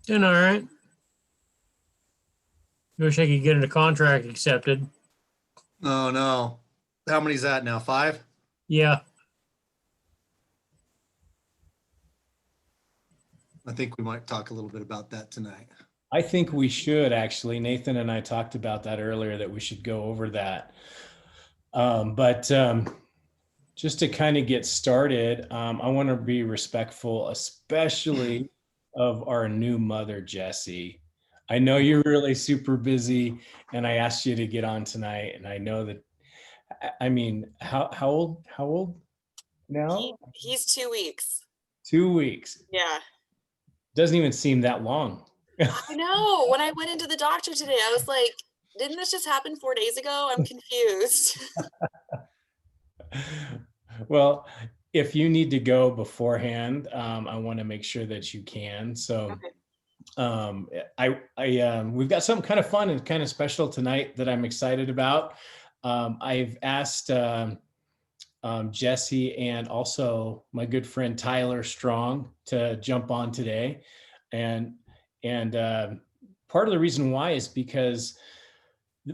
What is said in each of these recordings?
Doing all right. Wish I could get a contract accepted. Oh no. How many's that now? Five? Yeah. I think we might talk a little bit about that tonight. I think we should actually. Nathan and I talked about that earlier, that we should go over that. But just to kind of get started, I want to be respectful, especially of our new mother, Jessie. I know you're really super busy, and I asked you to get on tonight, and I know that. I mean, how old? How old now? He's 2 weeks. 2 weeks. Yeah. Doesn't even seem that long. I know. When I went into the doctor today, I was like, didn't this just happen 4 days ago? I'm confused. Well, if you need to go beforehand, I want to make sure that you can. So, Okay. we've got something kind of fun and kind of special tonight that I'm excited about. I've asked Jessie and also my good friend Tyler Strong to jump on today, and part of the reason why is because,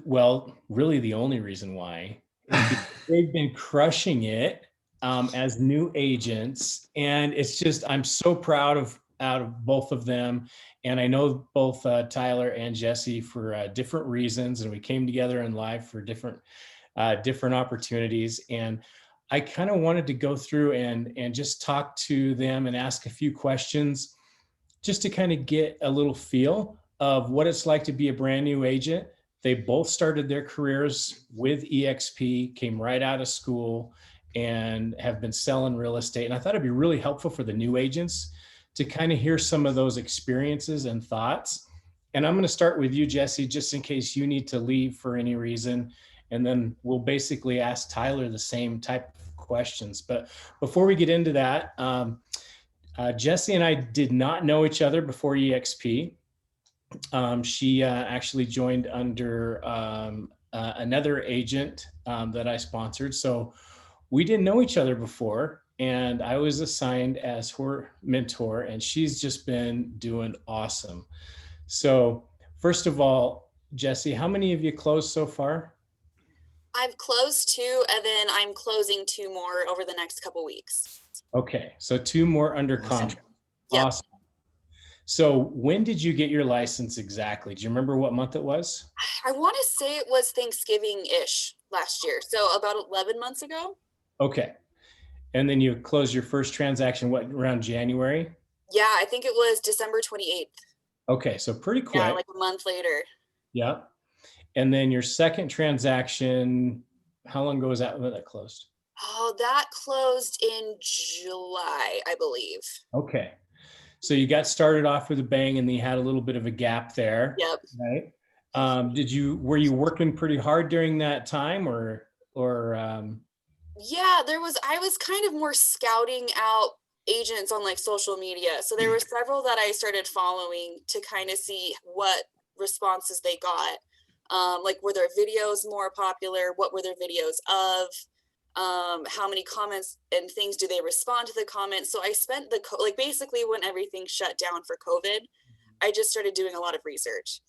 well, really the only reason why is because they've been crushing it as new agents, and it's just I'm so proud of out of both of them, and I know both Tyler and Jessie for different reasons, and we came together in life for different opportunities, and I kind of wanted to go through and just talk to them and ask a few questions just to kind of get a little feel of what it's like to be a brand new agent. They both started their careers with EXP, came right out of school, and have been selling real estate. And I thought it'd be really helpful for the new agents to kind of hear some of those experiences and thoughts. And I'm going to start with you, Jessie, just in case you need to leave for any reason. And then we'll basically ask Tyler the same type of questions. But before we get into that, Jessie and I did not know each other before EXP. She actually joined under another agent that I sponsored. So we didn't know each other before, and I was assigned as her mentor, and she's just been doing awesome. So first of all, Jessie, how many of you closed so far? I've closed 2, and then I'm closing 2 more over the next couple weeks. Okay, so 2 more under Awesome. contract. Yep. Awesome. So when did you get your license exactly? Do you remember what month it was? I want to say it was Thanksgiving-ish last year. So about 11 months ago. Okay. And then you closed your first transaction, what, around January? Yeah, I think it was December 28th. Okay, so pretty quick. Yeah, like a month later. Yep. And then your second transaction, how long ago was that when that closed? Oh, that closed in July, I believe. Okay. So you got started off with a bang, and then you had a little bit of a gap there. Yep. Right. Were you working pretty hard during that time or Yeah, I was kind of more scouting out agents on like social media. So there were several that I started following to kind of see what responses they got. Like, were their videos more popular? What were their videos of? How many comments and things do they respond to the comments? So I spent like basically when everything shut down for COVID, I just started doing a lot of research.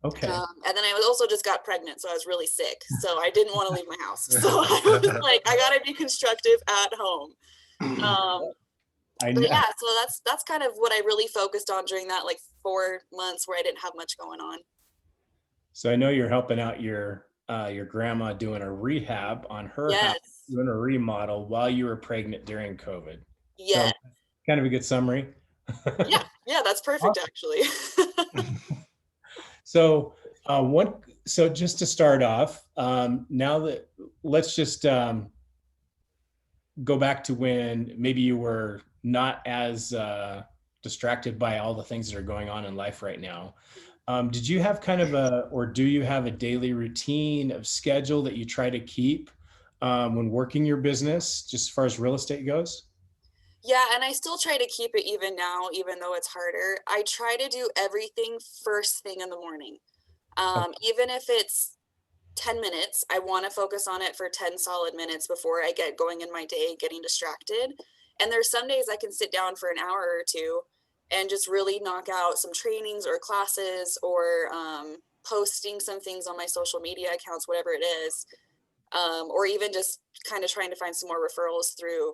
okay. And then I also just got pregnant, so I was really sick. So I didn't want to leave my house. So I was like, I gotta be constructive at home. I But know. yeah, so that's kind of what I really focused on during that like 4 months where I didn't have much going on. So I know you're helping out your grandma doing a rehab on her house, Yes. doing a remodel while you were pregnant during COVID. Yeah. So kind of a good summary. Yeah, that's perfect actually. So so just to start off, now that let's just go back to when maybe you were not as distracted by all the things that are going on in life right now. Did you have kind of or do you have a daily routine of schedule that you try to keep when working your business, just as far as real estate goes? Yeah, and I still try to keep it even now, even though it's harder. I try to do everything first thing in the morning. Even if it's 10 minutes, I want to focus on it for 10 solid minutes before I get going in my day, getting distracted. And there's some days I can sit down for an hour or two and just really knock out some trainings or classes, or posting some things on my social media accounts, whatever it is, or even just kind of trying to find some more referrals through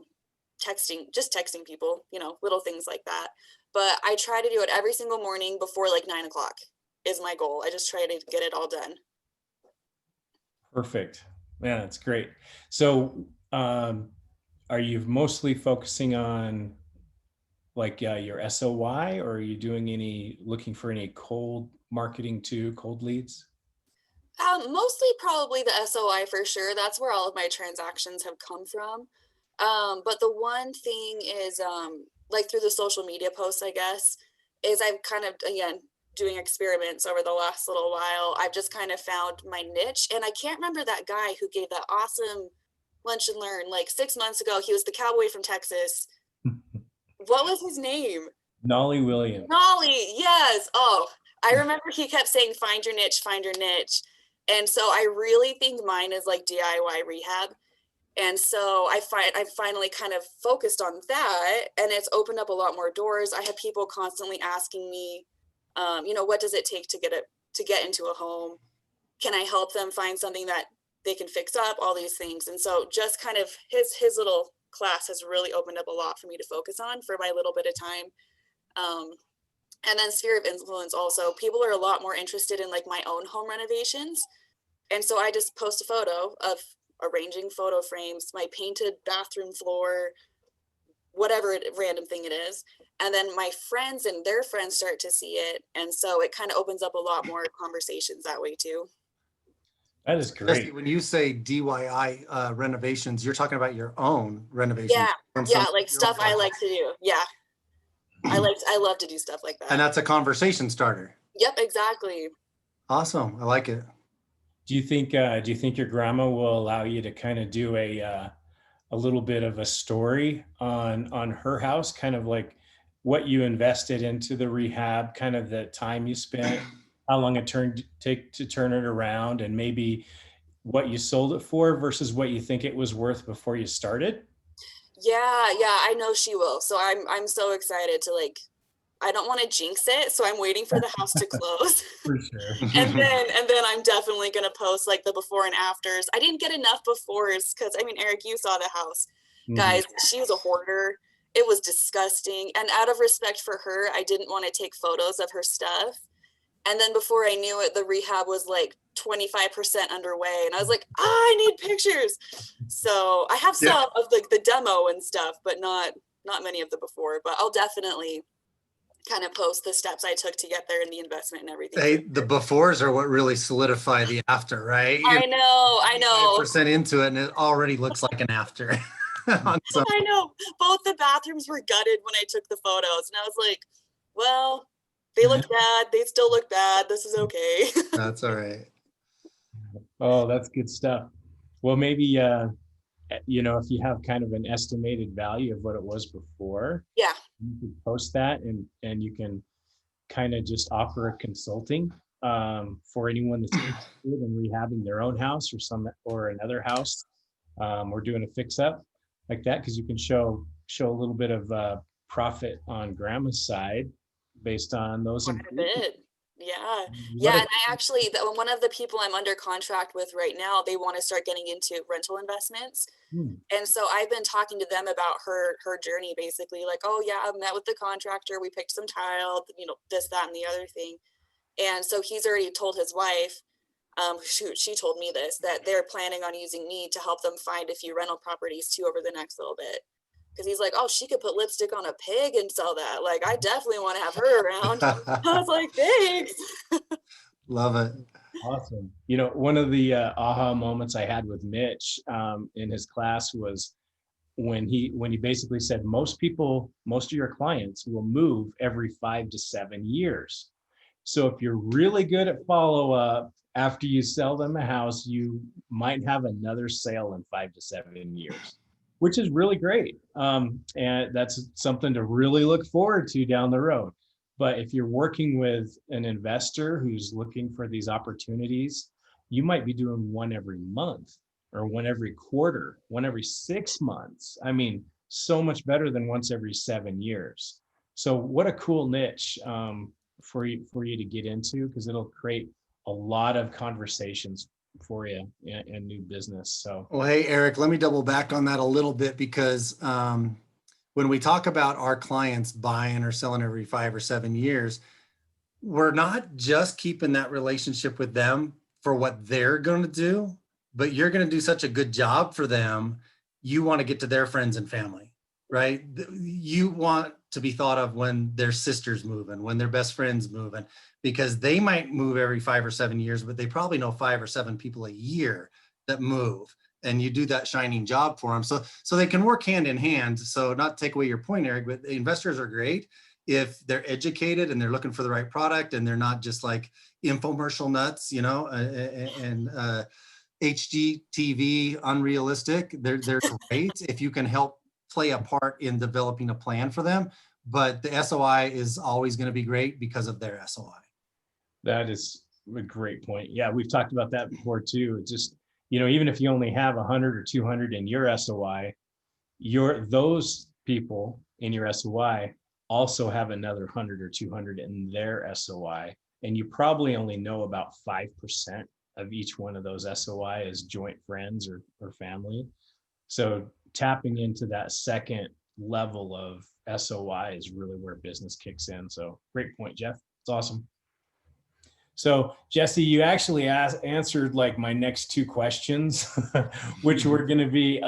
texting people, little things like that. But I try to do it every single morning before like 9 o'clock is my goal. I just try to get it all done. Perfect. Yeah, that's great. So, are you mostly focusing on like your SOI, or are you looking for any cold marketing too, cold leads? Mostly probably the SOI for sure. That's where all of my transactions have come from. But the one thing is, like through the social media posts, I guess, is I've kind of, again, doing experiments over the last little while. I've just kind of found my niche. And I can't remember that guy who gave that awesome lunch and learn like 6 months ago. He was the cowboy from Texas. What was his name? Nolly Williams. Nolly, yes. Oh, I remember he kept saying, find your niche, find your niche. And so I really think mine is like DIY rehab. And so I finally kind of focused on that, and it's opened up a lot more doors. I have people constantly asking me, what does it take to get into a home? Can I help them find something that they can fix up, all these things. And so just kind of his little class has really opened up a lot for me to focus on for my little bit of time. And then sphere of influence also, people are a lot more interested in like my own home renovations. And so I just post a photo of arranging photo frames, my painted bathroom floor, whatever random thing it is. And then my friends and their friends start to see it. And so it kind of opens up a lot more conversations that way too. That is Jesse, great. when you say DIY renovations, you're talking about your own renovations. Yeah, like stuff I like to do. Yeah. I love to do stuff like that. And that's a conversation starter. Yep, exactly. Awesome. I like it. Do you think your grandma will allow you to kind of do a little bit of a story on her house, kind of like what you invested into the rehab, kind of the time you spent, how long it take to turn it around, and maybe what you sold it for versus what you think it was worth before you started? Yeah, I know she will. So I'm so excited to I don't want to jinx it, so I'm waiting for the house to close. For sure. and then I'm definitely going to post like the before and afters. I didn't get enough befores because Eric, you saw the house. Mm-hmm. Guys, she was a hoarder. It was disgusting. And out of respect for her, I didn't want to take photos of her stuff. And then before I knew it, the rehab was like 25% underway. And I was like, I need pictures. So I have some of the demo and stuff, but not many of the before. But I'll definitely kind of post the steps I took to get there and the investment and everything. The befores are what really solidify the after, right? I know. Percent into it, and it already looks like an after. I know. Both the bathrooms were gutted when I took the photos, and I was like, well, they look bad. They still look bad. This is okay. That's all right. Oh, that's good stuff. Well, maybe, if you have kind of an estimated value of what it was before, you can post that and you can kind of just offer a consulting for anyone that's interested in rehabbing their own house or another house, or doing a fix up like that, because you can show a little bit of profit on grandma's side based on those improvements. Yeah. And I actually, one of the people I'm under contract with right now, they want to start getting into rental investments. And so I've been talking to them about her journey, basically like, oh yeah, I met with the contractor. We picked some tile, this, that, and the other thing. And so he's already told his wife, she told me this, that they're planning on using me to help them find a few rental properties too over the next little bit. Because he's like, oh, she could put lipstick on a pig and sell that. Like, I definitely want to have her around. I was like, thanks. Love it. Awesome. One of the aha moments I had with Mitch in his class was when he basically said, most of your clients will move every 5 to 7 years. So if you're really good at follow-up, after you sell them a house, you might have another sale in 5 to 7 years. Which is really great. And that's something to really look forward to down the road. But if you're working with an investor who's looking for these opportunities, you might be doing one every month or one every quarter, one every 6 months. So much better than once every 7 years. So what a cool niche for you to get into, because it'll create a lot of conversations for you and new business. So Well, hey, Eric, let me double back on that a little bit because when we talk about our clients buying or selling every 5 or 7 years, we're not just keeping that relationship with them for what they're going to do, but you're going to do such a good job for them. You want to get to their friends and family, right? You want to be thought of when their sister's moving, when their best friend's moving, because they might move every 5 or 7 years, but they probably know 5 or 7 people a year that move, and you do that shining job for them. So they can work hand in hand. So not to take away your point, Eric, but investors are great if they're educated and they're looking for the right product and they're not just like infomercial nuts, you know, and HGTV unrealistic. They're great if you can help play a part in developing a plan for them. But the SOI is always going to be great because of their SOI. that is a great point. Yeah, we've talked about that before too. It's just, you know, even if you only have 100 or 200 in your SOI, those people in your SOI also have another 100 or 200 in their SOI. And you probably only know about 5% of each one of those SOI as joint friends or family. So tapping into that second level of SOI is really where business kicks in. So great point, Jeff. It's awesome. So Jesse, you actually answered like my next two questions, which were going to be,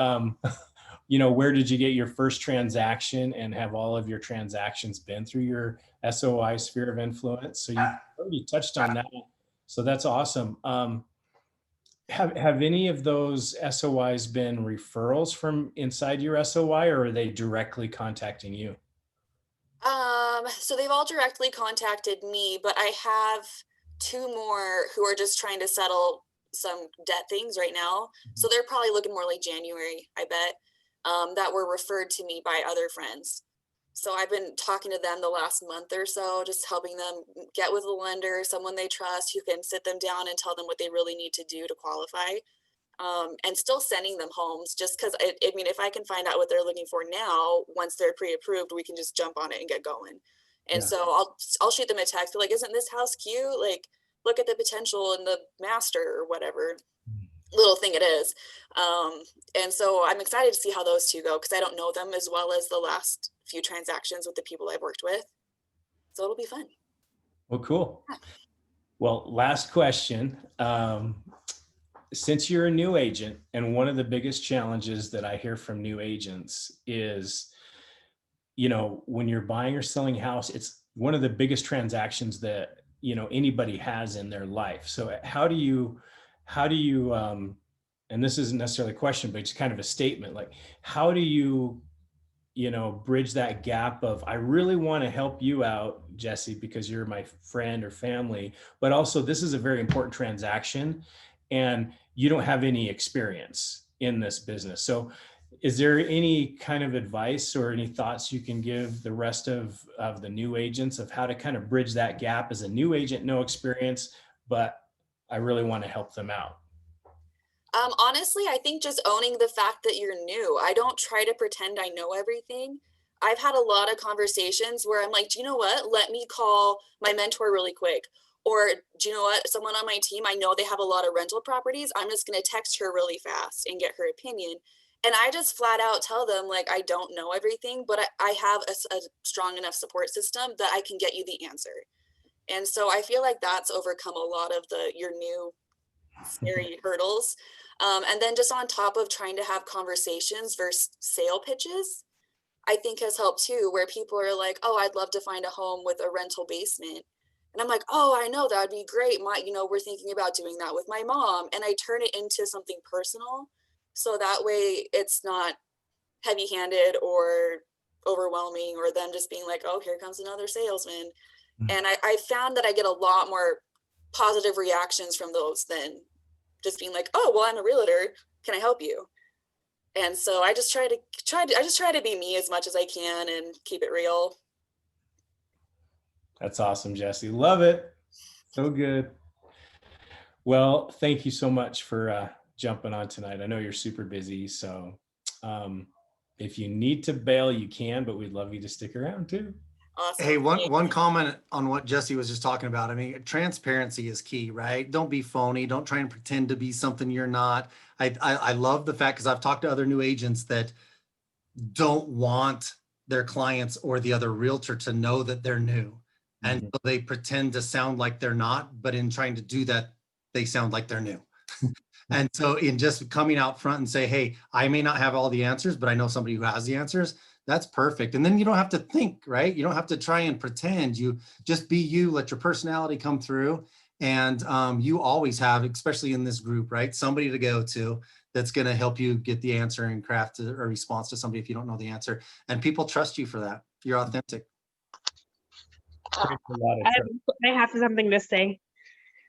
you know, where did you get your first transaction, and have all of your transactions been through your SOI sphere of influence? So you already touched on that. So that's awesome. Have any of those SOIs been referrals from inside your SOI, or are they directly contacting you? So they've all directly contacted me, but I have two more who are just trying to settle some debt things right now. So they're probably looking more like January, I bet, that were referred to me by other friends. So I've been talking to them the last month or so, just helping them get with a lender, someone they trust, who can sit them down and tell them what they really need to do to qualify. And still sending them homes, just because I mean, if I can find out what they're looking for now, once they're pre-approved, we can just jump on it and get going. And Yeah. so I'll shoot them a text, like, isn't this house cute? Like, look at the potential in the master or whatever little thing it is. And so I'm excited to see how those two go, because I don't know them as well as the last few transactions with the people I've worked with. So it'll be fun. Well, cool. Well, last question. Since you're a new agent, and one of the biggest challenges that I hear from new agents is, you know, when you're buying or selling a house, it's one of the biggest transactions that, you know, anybody has in their life. So how do you, and this isn't necessarily a question, but it's kind of a statement, like, how do you, you know, bridge that gap of, I really want to help you out, Jesse, because you're my friend or family, but also this is a very important transaction and you don't have any experience in this business. So is there any kind of advice or any thoughts you can give the rest of the new agents of how to kind of bridge that gap as a new agent, no experience, but I really want to help them out? Honestly, I think just owning the fact that you're new. I don't try to pretend I know everything. I've had a lot of conversations where I'm like, do you know what? Let me call my mentor really quick. Or do you know what? Someone on my team, I know they have a lot of rental properties. I'm just going to text her really fast and get her opinion. And I just flat out tell them, like, I don't know everything, but I have a strong enough support system that I can get you the answer. And so I feel like that's overcome a lot of your new scary hurdles. And then just on top of trying to have conversations versus sale pitches, I think has helped too, where people are like, oh, I'd love to find a home with a rental basement. And I'm like, oh, I know, that'd be great. We're thinking about doing that with my mom. And I turn it into something personal. So that way it's not heavy handed or overwhelming, or them just being like, oh, here comes another salesman. And I found that I get a lot more positive reactions from those than just being like, oh, well, I'm a realtor. Can I help you? And so I just try to be me as much as I can and keep it real. That's awesome, Jesse. Love it. So good. Well, thank you so much for jumping on tonight. I know you're super busy, so if you need to bail, you can, but we'd love you to stick around too. Awesome. Hey, Thanks. one comment on what Jesse was just talking about. I mean, transparency is key, right? Don't be phony. Don't try and pretend to be something you're not. I love the fact, because I've talked to other new agents that don't want their clients or the other realtor to know that they're new. And Mhm. so they pretend to sound like they're not, but in trying to do that, they sound like they're new. And so in just coming out front and say, hey, I may not have all the answers, but I know somebody who has the answers, that's perfect. And then you don't have to think, right? You don't have to try and pretend. You just be you, let your personality come through. And you always have, especially in this group, right? Somebody to go to that's going to help you get the answer and craft a response to somebody if you don't know the answer. And people trust you for that. You're authentic. Takes a lot of I trust. have something to say.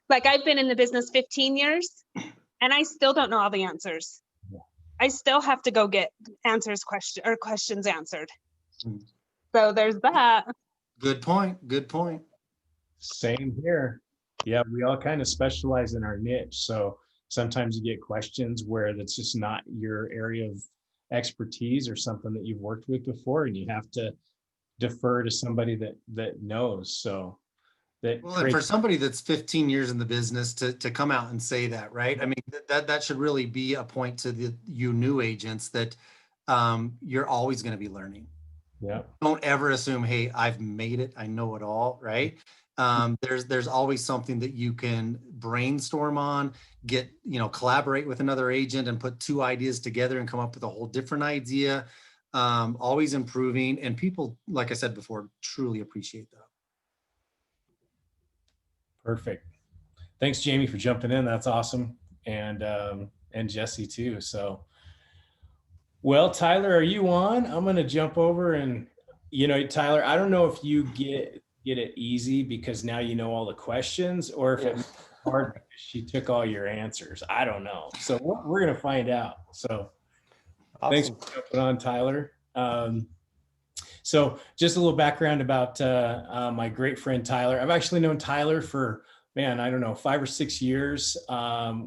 Like, I've been in the business 15 years and I still don't know all the answers. Yeah. I still have to go get questions answered. Hmm. So there's that. Good point. Good point. Same here. Yeah, we all kind of specialize in our niche. So sometimes you get questions where that's just not your area of expertise or something that you've worked with before, and you have to defer to somebody that knows. So that Well, and for creates, somebody that's 15 years in the business to come out and say that, right? I mean, that should really be a point to you new agents that you're always going to be learning. yeah. Don't ever assume, hey, I've made it, I know it all, right? There's always something that you can brainstorm on, collaborate with another agent and put two ideas together and come up with a whole different idea. Always improving, and people, like I said before, truly appreciate that. Perfect. Thanks, Jamie, for jumping in. That's awesome. And Jesse too. So, well, Tyler, are you on? I'm going to jump over and, Tyler, I don't know if you get it easy because now you know all the questions, or if it's hard because she took all your answers. I don't know. So we're going to find out. So thanks Awesome. for jumping on, Tyler. So just a little background about my great friend Tyler. I've actually known Tyler for, man, I don't know, 5 or 6 years.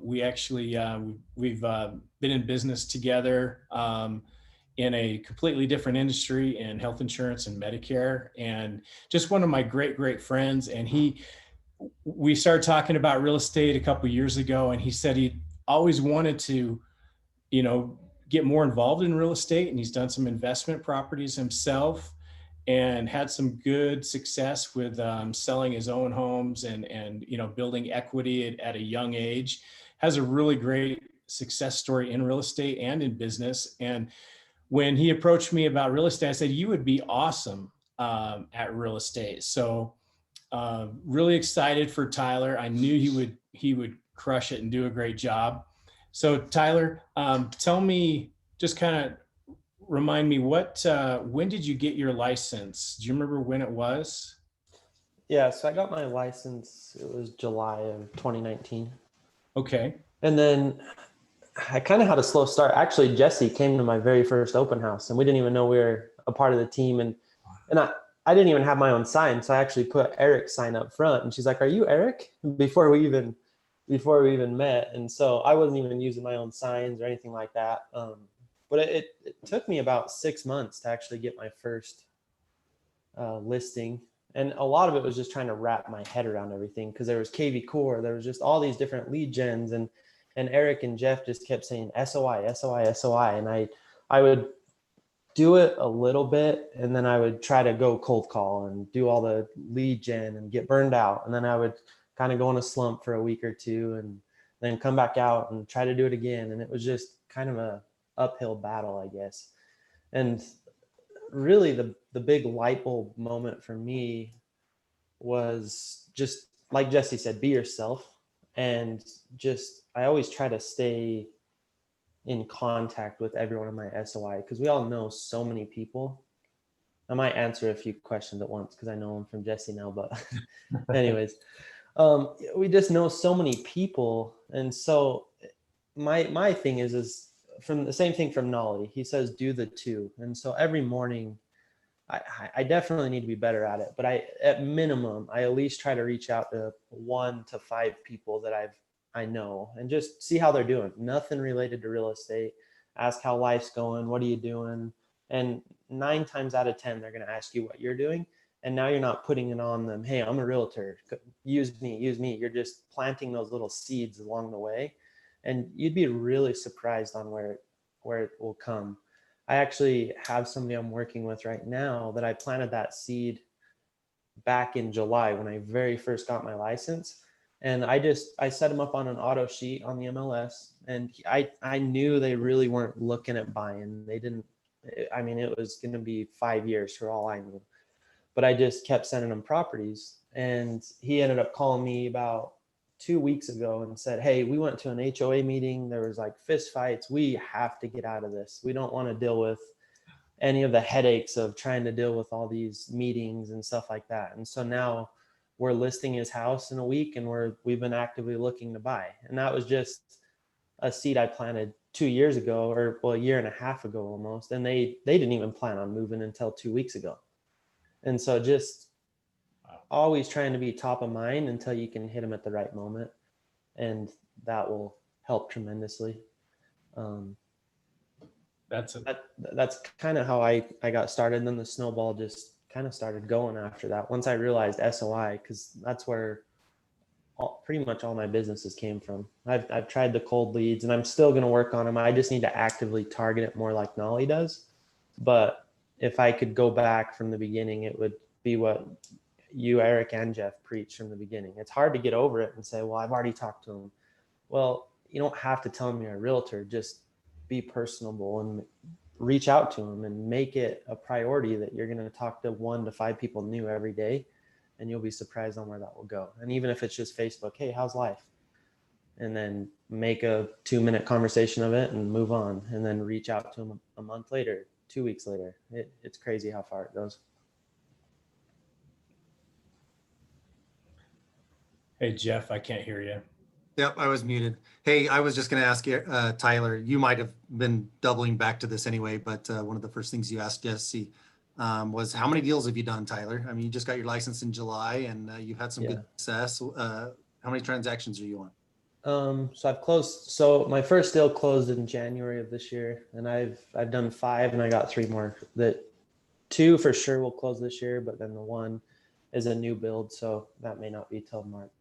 We actually, we've been in business together in a completely different industry in health insurance and Medicare, and just one of my great friends. And we started talking about real estate a couple of years ago, and he said he always wanted to, get more involved in real estate, and he's done some investment properties himself and had some good success with selling his own homes and building equity at a young age. Has a really great success story in real estate and in business. And when he approached me about real estate, I said, you would be awesome at real estate. So really excited for Tyler. I knew he would crush it and do a great job. So Tyler, tell me, just kind of remind me, when did you get your license? Do you remember when it was? Yeah, so I got my license, it was July of 2019. Okay. And then I kind of had a slow start. Actually, Jesse came to my very first open house and we didn't even know we were a part of the team. And I didn't even have my own sign. So I actually put Eric's sign up front and she's like, "Are you Eric?" Before we even met. And so I wasn't even using my own signs or anything like that. But it took me about 6 months to actually get my first listing. And a lot of it was just trying to wrap my head around everything, because there was KV Core, there was just all these different lead gens, and Eric and Jeff just kept saying SOI, SOI, SOI. And I would do it a little bit, and then I would try to go cold call and do all the lead gen and get burned out. And then I would kind of go in a slump for a week or two and then come back out and try to do it again. And it was just kind of a uphill battle, I guess. And really the big light bulb moment for me was just like Jesse said, be yourself. And just, I always try to stay in contact with everyone in my SOI, because we all know so many people. I might answer a few questions at once because I know them from Jesse now, but anyways, we just know so many people. And so my thing is from the same thing from Nolly. He says, do the two. And so every morning I definitely need to be better at it, but at minimum, I at least try to reach out to 1 to 5 people that I know and just see how they're doing. Nothing related to real estate. Ask how life's going. What are you doing? And 9 times out of 10, they're going to ask you what you're doing. And now you're not putting it on them. Hey, I'm a realtor. Use me, use me. You're just planting those little seeds along the way. And you'd be really surprised on where it will come. I actually have somebody I'm working with right now that I planted that seed back in July when I very first got my license. And I set him up on an auto sheet on the MLS, and I knew they really weren't looking at buying. They didn't, I mean, it was going to be 5 years for all I knew, but I just kept sending him properties. And he ended up calling me about 2 weeks ago and said, hey, we went to an HOA meeting. There was like fist fights. We have to get out of this. We don't want to deal with any of the headaches of trying to deal with all these meetings and stuff like that. And so now we're listing his house in a week, and we've been actively looking to buy. And that was just a seed I planted 2 years ago, or well, a year and a half ago almost. And they didn't even plan on moving until 2 weeks ago. And so just always trying to be top of mind until you can hit them at the right moment. And that will help tremendously. That's kind of how I got started. And then the snowball just kind of started going after that. Once I realized SOI, because that's where pretty much all my businesses came from. I've tried the cold leads, and I'm still going to work on them. I just need to actively target it more like Nolly does. But if I could go back from the beginning, it would be what you, Eric, and Jeff preached from the beginning. It's hard to get over it and say, well, I've already talked to them. Well, you don't have to tell them you're a realtor. Just be personable and reach out to them and make it a priority that you're going to talk to 1 to 5 people new every day, and you'll be surprised on where that will go. And even if it's just Facebook, hey, how's life? And then make a 2-minute conversation of it and move on, and then reach out to them a month later, 2 weeks later. It's crazy how far it goes. Hey, Jeff, I can't hear you. Yep, I was muted. Hey, I was just going to ask you, Tyler, you might have been doubling back to this anyway, but one of the first things you asked Jesse was how many deals have you done, Tyler? I mean, you just got your license in July, and you've had some good success. How many transactions are you on? So I've closed. So my first deal closed in January of this year, and I've done 5, and I got 3 more. That 2 for sure will close this year, but then the 1 is a new build, so that may not be till March.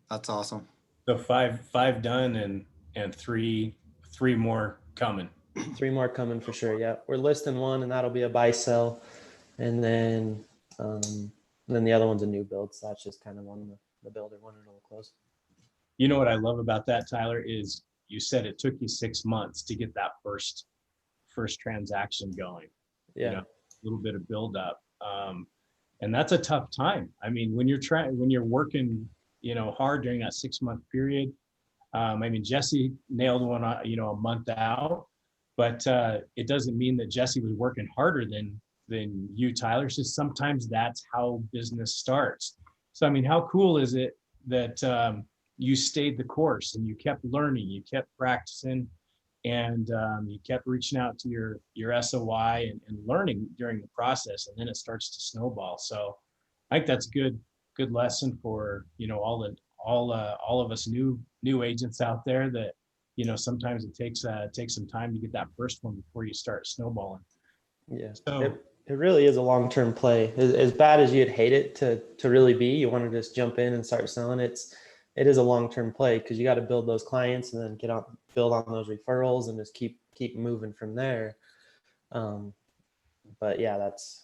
That's awesome. So five done and three more coming. 3 more coming for sure. Yeah, we're listing 1, and that'll be a buy sell, and then the other one's a new build. So that's just kind of one the builder one, and it'll close. You know what I love about that, Tyler, is you said it took you 6 months to get that first transaction going. Yeah, You know, a little bit of build up, and that's a tough time. I mean, when you're working, hard during that 6-month period. I mean, Jesse nailed one, a month out, but it doesn't mean that Jesse was working harder than you, Tyler. It's just sometimes that's how business starts. So, I mean, how cool is it that you stayed the course and you kept learning, you kept practicing, and you kept reaching out to your SOI and learning during the process, and then it starts to snowball. So I think that's good lesson for all of us new agents out there, that sometimes it takes some time to get that first one before you start snowballing. Yeah. So it really is a long-term play. As bad as you'd hate it to really be, you want to just jump in and start selling. It is a long-term play, because you got to build those clients and then build on those referrals and just keep moving from there. But yeah, that's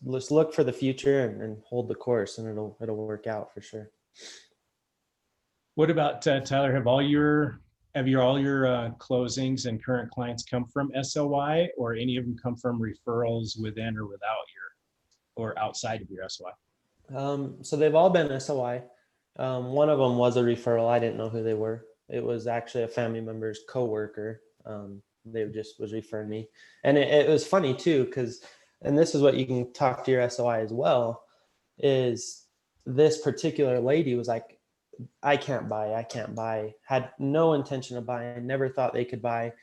let's look for the future and hold the course, and it'll work out for sure. what about Tyler? Have all your closings and current clients come from SOI, or any of them come from referrals within or without or outside of your SOI? So they've all been SOI. One of them was a referral. I didn't know who they were. It was actually a family member's coworker. They just was referring me, and it was funny too, because, and this is what you can talk to your SOI as well, is this particular lady was like, I can't buy, had no intention of buying, never thought they could buy.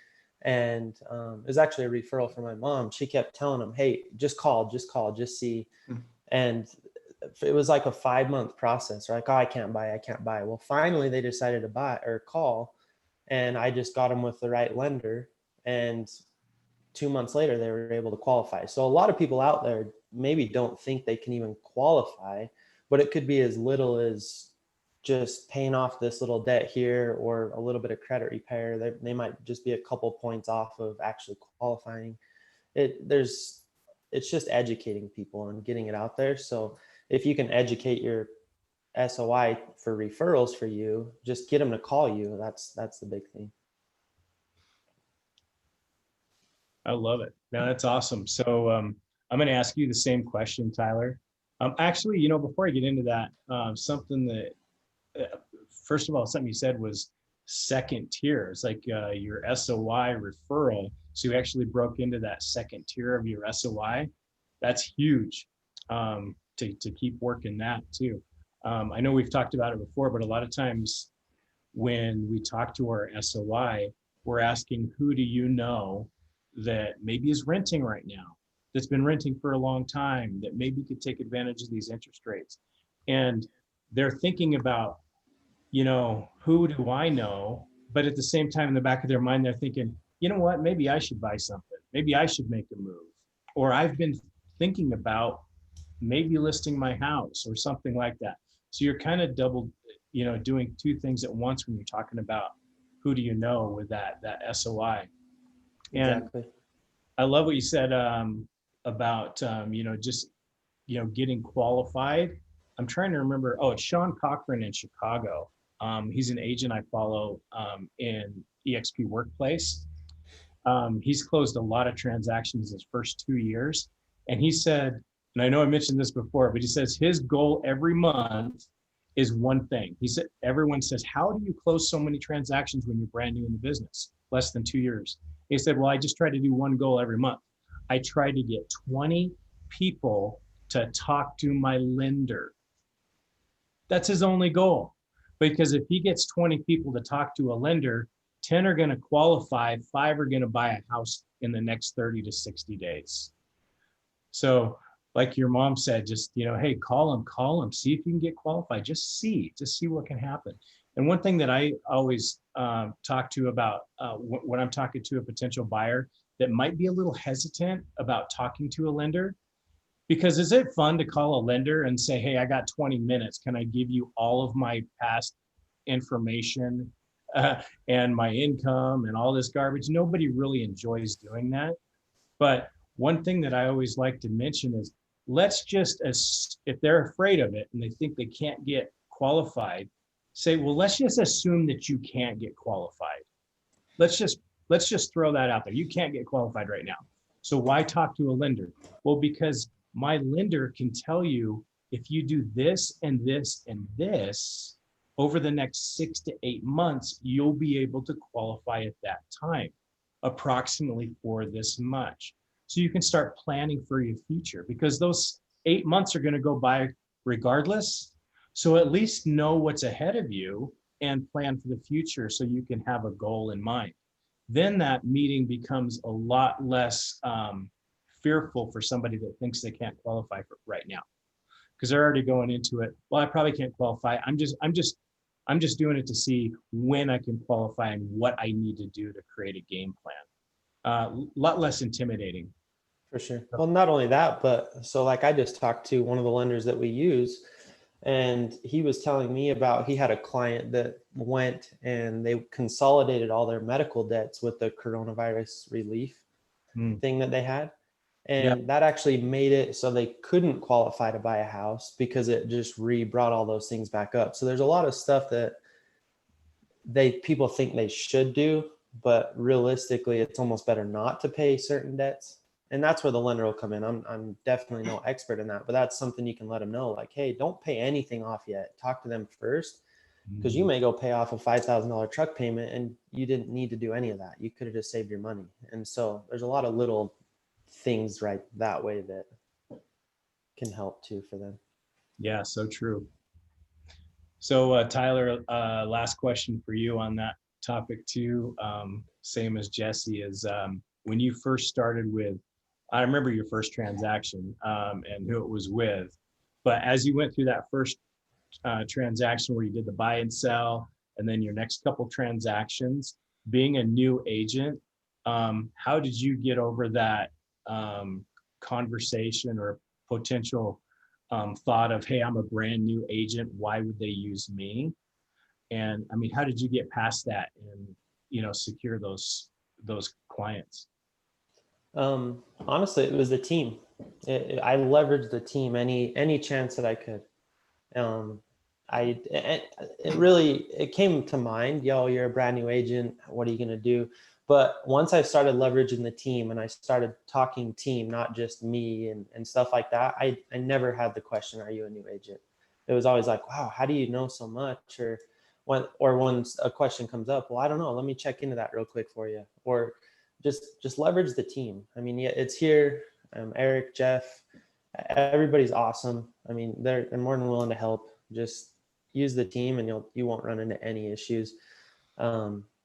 And it was actually a referral from my mom. She kept telling them, hey, just call, just see. And it was like a 5-month process. Like, oh, I can't buy. Well, finally they decided to buy or call, and I just got them with the right lender. And 2 months later, they were able to qualify. So a lot of people out there maybe don't think they can even qualify, but it could be as little as just paying off this little debt here or a little bit of credit repair. They might just be a couple points off of actually qualifying. It's just educating people and getting it out there. So if you can educate your SOI for referrals for you, just get them to call you. That's the big thing. I love it. No, that's awesome. So I'm going to ask you the same question, Tyler. Actually, before I get into that, something that, first of all, something you said was second tier. It's like your SOI referral. So you actually broke into that second tier of your SOI. That's huge to keep working that too. I know we've talked about it before, but a lot of times when we talk to our SOI, we're asking, who do you know that maybe is renting right now, that's been renting for a long time, that maybe could take advantage of these interest rates? And they're thinking about, who do I know? But at the same time, in the back of their mind, they're thinking, you know what, maybe I should buy something. Maybe I should make a move. Or I've been thinking about maybe listing my house or something like that. So you're kind of double, doing two things at once when you're talking about who do you know with that SOI. And Exactly. I love what you said about, getting qualified. I'm trying to remember. Oh, it's Sean Cochran in Chicago. He's an agent I follow in eXp Workplace. He's closed a lot of transactions his first 2 years. And he said, and I know I mentioned this before, but he says his goal every month is one thing. He said, everyone says, how do you close so many transactions when you're brand new in the business, less than 2 years? He said, well, I just try to do one goal every month. I try to get 20 people to talk to my lender. That's his only goal. Because if he gets 20 people to talk to a lender, 10 are going to qualify, 5 are going to buy a house in the next 30 to 60 days. So like your mom said, just, hey, call them, see if you can get qualified. Just see what can happen. And one thing that I always talk to about when I'm talking to a potential buyer that might be a little hesitant about talking to a lender, because is it fun to call a lender and say, hey, I got 20 minutes. Can I give you all of my past information and my income and all this garbage? Nobody really enjoys doing that. But one thing that I always like to mention is, let's just, if they're afraid of it and they think they can't get qualified, say, well, let's just assume that you can't get qualified. Let's just throw that out there. You can't get qualified right now. So why talk to a lender? Well, because my lender can tell you, if you do this and this and this over the next 6 to 8 months, you'll be able to qualify at that time, approximately for this much. So you can start planning for your future, because those 8 months are going to go by regardless. So at least know what's ahead of you and plan for the future so you can have a goal in mind. Then that meeting becomes a lot less fearful for somebody that thinks they can't qualify for right now, because they're already going into it. Well, I probably can't qualify. I'm just doing it to see when I can qualify and what I need to do to create a game plan. A lot less intimidating. For sure. Well, not only that, but so like I just talked to one of the lenders that we use, and he was telling me about, he had a client that went and they consolidated all their medical debts with the coronavirus relief thing that they had. And that actually made it so they couldn't qualify to buy a house, because it just brought all those things back up. So there's a lot of stuff that people think they should do, but realistically, it's almost better not to pay certain debts. And that's where the lender will come in. I'm definitely no expert in that, but that's something you can let them know. Like, hey, don't pay anything off yet. Talk to them first, because you may go pay off a $5,000 truck payment and you didn't need to do any of that. You could have just saved your money. And so there's a lot of little things right that way that can help too for them. Yeah, so true. So Tyler, last question for you on that topic too. Same as Jesse, is when you first started with, I remember your first transaction and who it was with, but as you went through that first transaction where you did the buy and sell, and then your next couple transactions, being a new agent, how did you get over that conversation or potential thought of, hey, I'm a brand new agent. Why would they use me? And I mean, how did you get past that and, secure those clients? Honestly, it was the team. I leveraged the team any chance that I could. It came to mind, you're a brand new agent. What are you going to do? But once I started leveraging the team and I started talking team, not just me and stuff like that, I never had the question, are you a new agent? It was always like, wow, how do you know so much? Or when a question comes up, well, I don't know. Let me check into that real quick for you. Or just leverage the team. I mean, yeah, it's here. Eric, Jeff, everybody's awesome. I mean, they're more than willing to help. Just use the team and you won't run into any issues.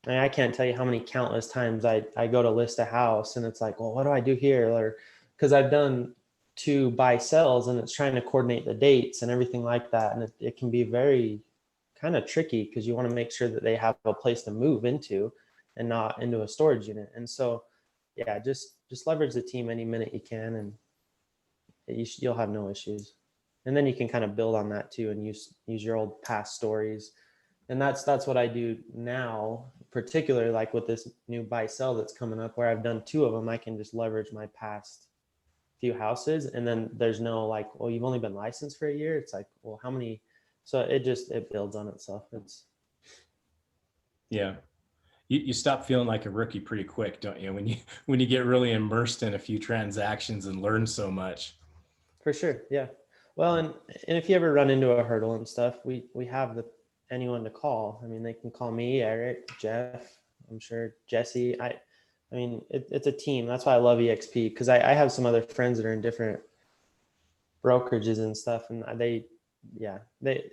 I can't tell you how many countless times I go to list a house and it's like, well, what do I do here? Or because I've done 2 buy sells and it's trying to coordinate the dates and everything like that. And it can be very kind of tricky because you want to make sure that they have a place to move into and not into a storage unit. And so, yeah, just leverage the team any minute you can, and you'll have no issues. And then you can kind of build on that too and use your old past stories. And that's what I do now, particularly like with this new buy sell that's coming up where I've done 2 of them. I can just leverage my past few houses, and then there's no like, well, you've only been licensed for a year. It's like, well, how many? So it builds on itself. Yeah. You stop feeling like a rookie pretty quick, don't you? When you get really immersed in a few transactions and learn so much. For sure. Yeah. Well, and if you ever run into a hurdle and stuff, we have anyone to call. I mean, they can call me, Eric, Jeff, I'm sure Jesse. I mean, it's a team. That's why I love EXP, because I have some other friends that are in different brokerages and stuff, and they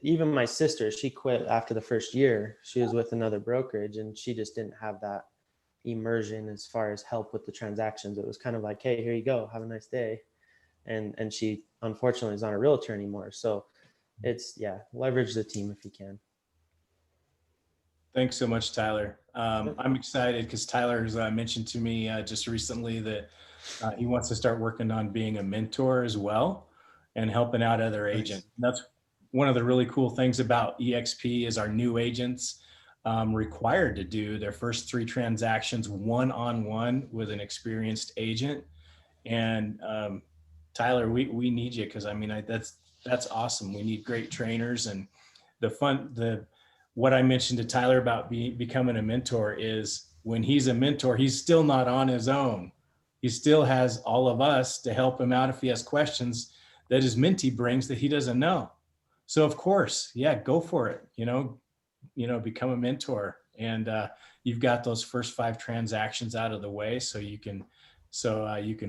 even my sister, she quit after the first year. She was with another brokerage and she just didn't have that immersion as far as help with the transactions. It was kind of like, hey, here you go, have a nice day. And she unfortunately is not a realtor anymore. So it's, leverage the team if you can. Thanks so much, Tyler. I'm excited because Tyler has mentioned to me just recently that he wants to start working on being a mentor as well and helping out other agents. That's one of the really cool things about EXP is our new agents required to do their first 3 transactions one-on-one with an experienced agent. And Tyler, we need you, because I mean, that's awesome. We need great trainers. And what I mentioned to Tyler about becoming a mentor is when he's a mentor, he's still not on his own. He still has all of us to help him out if he has questions that his mentee brings that he doesn't know. So of course, go for it. Become a mentor, and you've got those first 5 transactions out of the way, so you can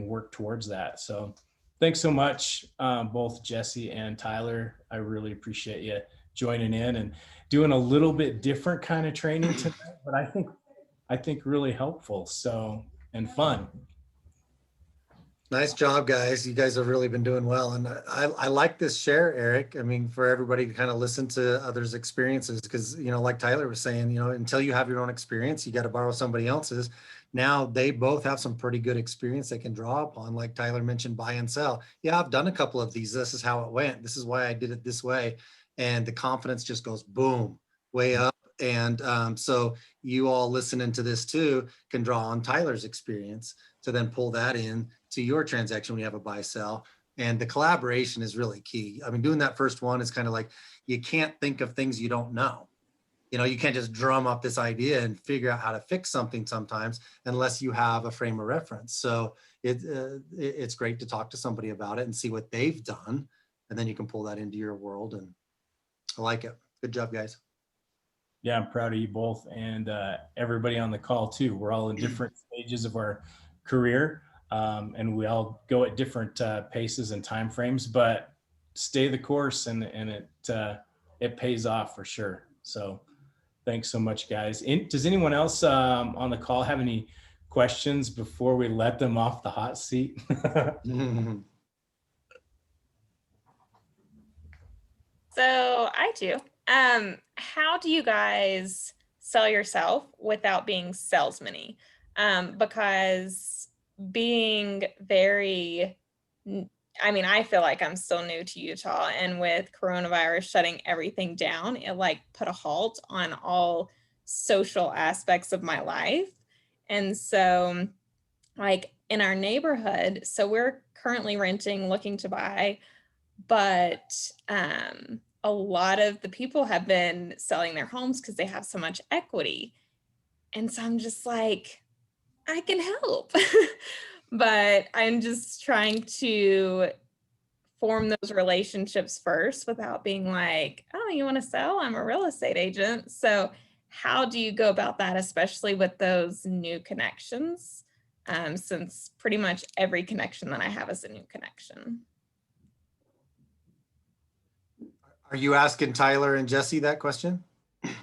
work towards that. So thanks so much, both Jesse and Tyler. I really appreciate you joining in and doing a little bit different kind of training tonight, but I think really helpful. So, and fun. Nice job, guys. You guys have really been doing well. And I like this share, Eric. I mean, for everybody to kind of listen to others' experiences, because, like Tyler was saying, until you have your own experience, you got to borrow somebody else's. Now they both have some pretty good experience they can draw upon. Like Tyler mentioned, buy and sell. Yeah, I've done a couple of these. This is how it went. This is why I did it this way. And the confidence just goes boom, way up. And so you all listening to this too can draw on Tyler's experience to then pull that in to your transaction when you have a buy sell. And the collaboration is really key. I mean, doing that first one is kind of like, you can't think of things you don't know. You can't just drum up this idea and figure out how to fix something sometimes unless you have a frame of reference. So it's great to talk to somebody about it and see what they've done. And then you can pull that into your world. And I like it. Good job, guys. Yeah, I'm proud of you both, and everybody on the call too. We're all in different stages of our career, and we all go at different paces and time frames, but stay the course, and it pays off for sure. So thanks so much, guys. Does anyone else on the call have any questions before we let them off the hot seat? So I do. How do you guys sell yourself without being salesman-y? Because being very I mean, I feel like I'm still new to Utah, and with coronavirus shutting everything down, it like put a halt on all social aspects of my life. And so, like in our neighborhood, so we're currently renting, looking to buy, but a lot of the people have been selling their homes because they have so much equity. And so I'm just like, I can help. But I'm just trying to form those relationships first without being like, oh, you want to sell? I'm a real estate agent. So how do you go about that, especially with those new connections? Since pretty much every connection that I have is a new connection. Are you asking Tyler and Jesse that question?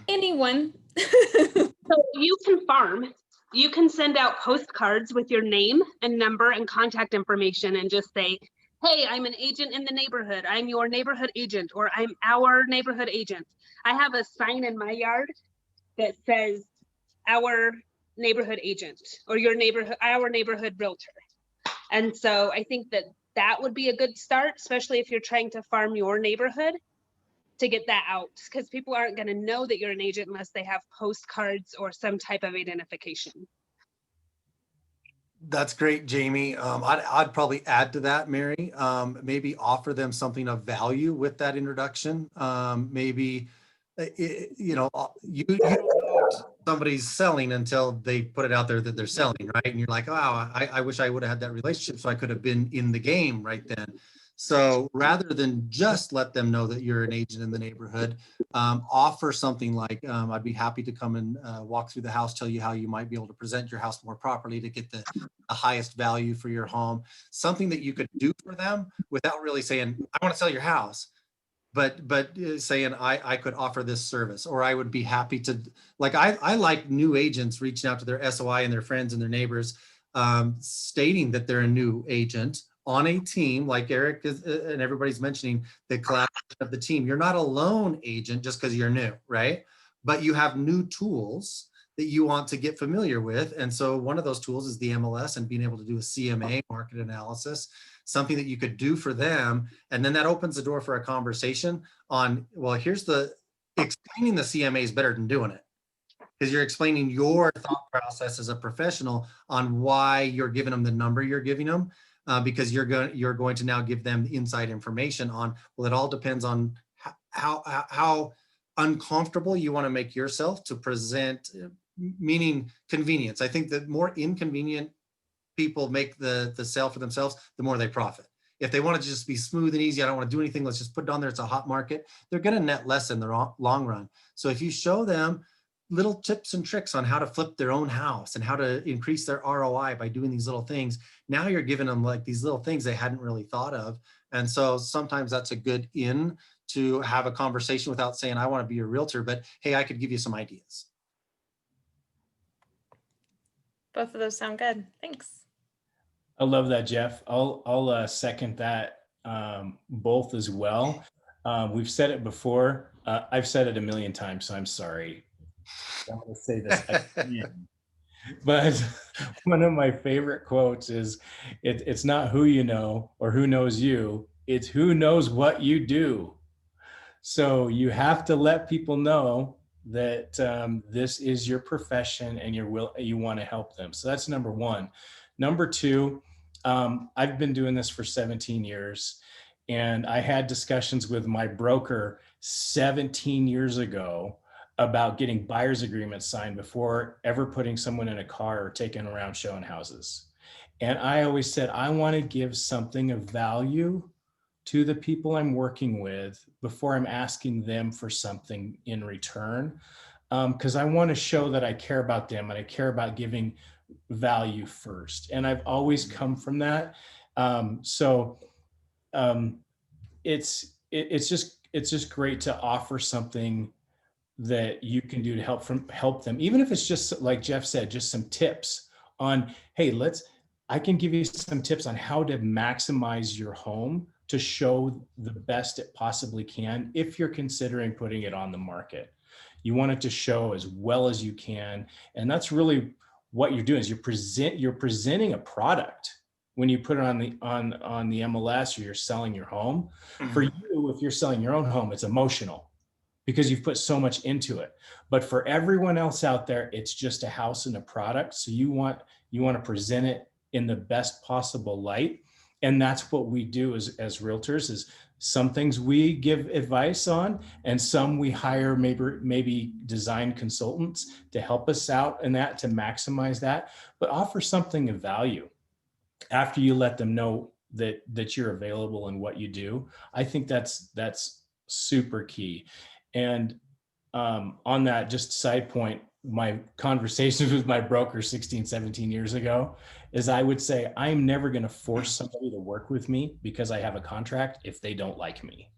Anyone. So you can farm. You can send out postcards with your name and number and contact information and just say, hey, I'm an agent in the neighborhood. I'm your neighborhood agent, or I'm our neighborhood agent. I have a sign in my yard that says our neighborhood agent, or our neighborhood realtor. And so I think that that would be a good start, especially if you're trying to farm your neighborhood, to get that out, because people aren't going to know that you're an agent unless they have postcards or some type of identification. That's great, Jamie. I'd probably add to that, Mary. Maybe offer them something of value with that introduction. Maybe, you don't know somebody's selling until they put it out there that they're selling, right? And you're like, wow, I wish I would have had that relationship so I could have been in the game right then. So rather than just let them know that you're an agent in the neighborhood, offer something like, I'd be happy to come and walk through the house, tell you how you might be able to present your house more properly to get the highest value for your home. Something that you could do for them without really saying, I want to sell your house, but saying I could offer this service, or I would be happy to, like, I like new agents reaching out to their SOI and their friends and their neighbors, stating that they're a new agent on a team, like Eric is, and everybody's mentioning the collaboration of the team. You're not a lone agent just because you're new, right? But you have new tools that you want to get familiar with. And so one of those tools is the MLS and being able to do a CMA, market analysis, something that you could do for them. And then that opens the door for a conversation on, well, here's explaining the CMA is better than doing it, because you're explaining your thought process as a professional on why you're giving them the number you're giving them. Because you're going to now give them inside information on, well, it all depends on how uncomfortable you want to make yourself to present, meaning convenience. I think that more inconvenient people make the sale for themselves, the more they profit. If they want to just be smooth and easy, I don't want to do anything, let's just put it on there, it's a hot market, they're going to net less in the long run. So if you show them little tips and tricks on how to flip their own house and how to increase their ROI by doing these little things, now you're giving them like these little things they hadn't really thought of. And so sometimes that's a good in to have a conversation without saying, I want to be a realtor, but hey, I could give you some ideas. Both of those sound good. Thanks. I love that, Jeff. I'll second that both as well. We've said it before. I've said it a million times, so I'm sorry. I want to say this again. But one of my favorite quotes is, it's not who you know or who knows you, it's who knows what you do. So you have to let people know that this is your profession and you want to help them. So that's number one. Number two, I've been doing this for 17 years, and I had discussions with my broker 17 years ago about getting buyer's agreements signed before ever putting someone in a car or taking around showing houses. And I always said, I want to give something of value to the people I'm working with before I'm asking them for something in return. Because I want to show that I care about them and I care about giving value first. And I've always come from that. It's just great to offer something that you can do to help them, even if it's just like Jeff said, just some tips on, hey, I can give you some tips on how to maximize your home to show the best it possibly can. If you're considering putting it on the market, you want it to show as well as you can. And that's really what you're doing, is you're presenting a product when you put it on the MLS or you're selling your home. For you, if you're selling your own home, it's emotional because you've put so much into it. But for everyone else out there, it's just a house and a product. So you want to present it in the best possible light. And that's what we do as realtors. Is some things we give advice on, and some we hire maybe design consultants to help us out in that, to maximize that, but offer something of value after you let them know that you're available and what you do. I think that's super key. And on that, just side point, my conversations with my broker 16, 17 years ago is I would say, I'm never going to force somebody to work with me because I have a contract if they don't like me.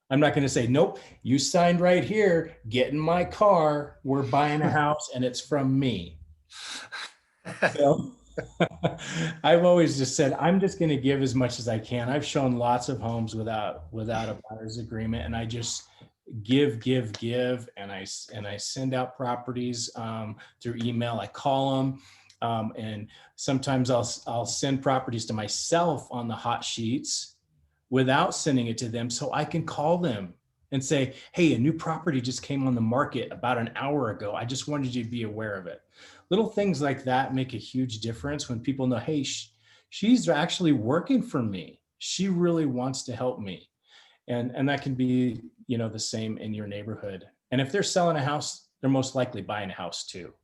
I'm not going to say, nope, you signed right here, get in my car, we're buying a house and it's from me. So I've always just said, I'm just going to give as much as I can. I've shown lots of homes without a buyer's agreement, and I just give, and I send out properties through email. I call them, and sometimes I'll send properties to myself on the hot sheets without sending it to them, so I can call them and say, hey, a new property just came on the market about an hour ago. I just wanted you to be aware of it. Little things like that make a huge difference when people know, hey, she's actually working for me. She really wants to help me. And that can be, the same in your neighborhood. And if they're selling a house, they're most likely buying a house too.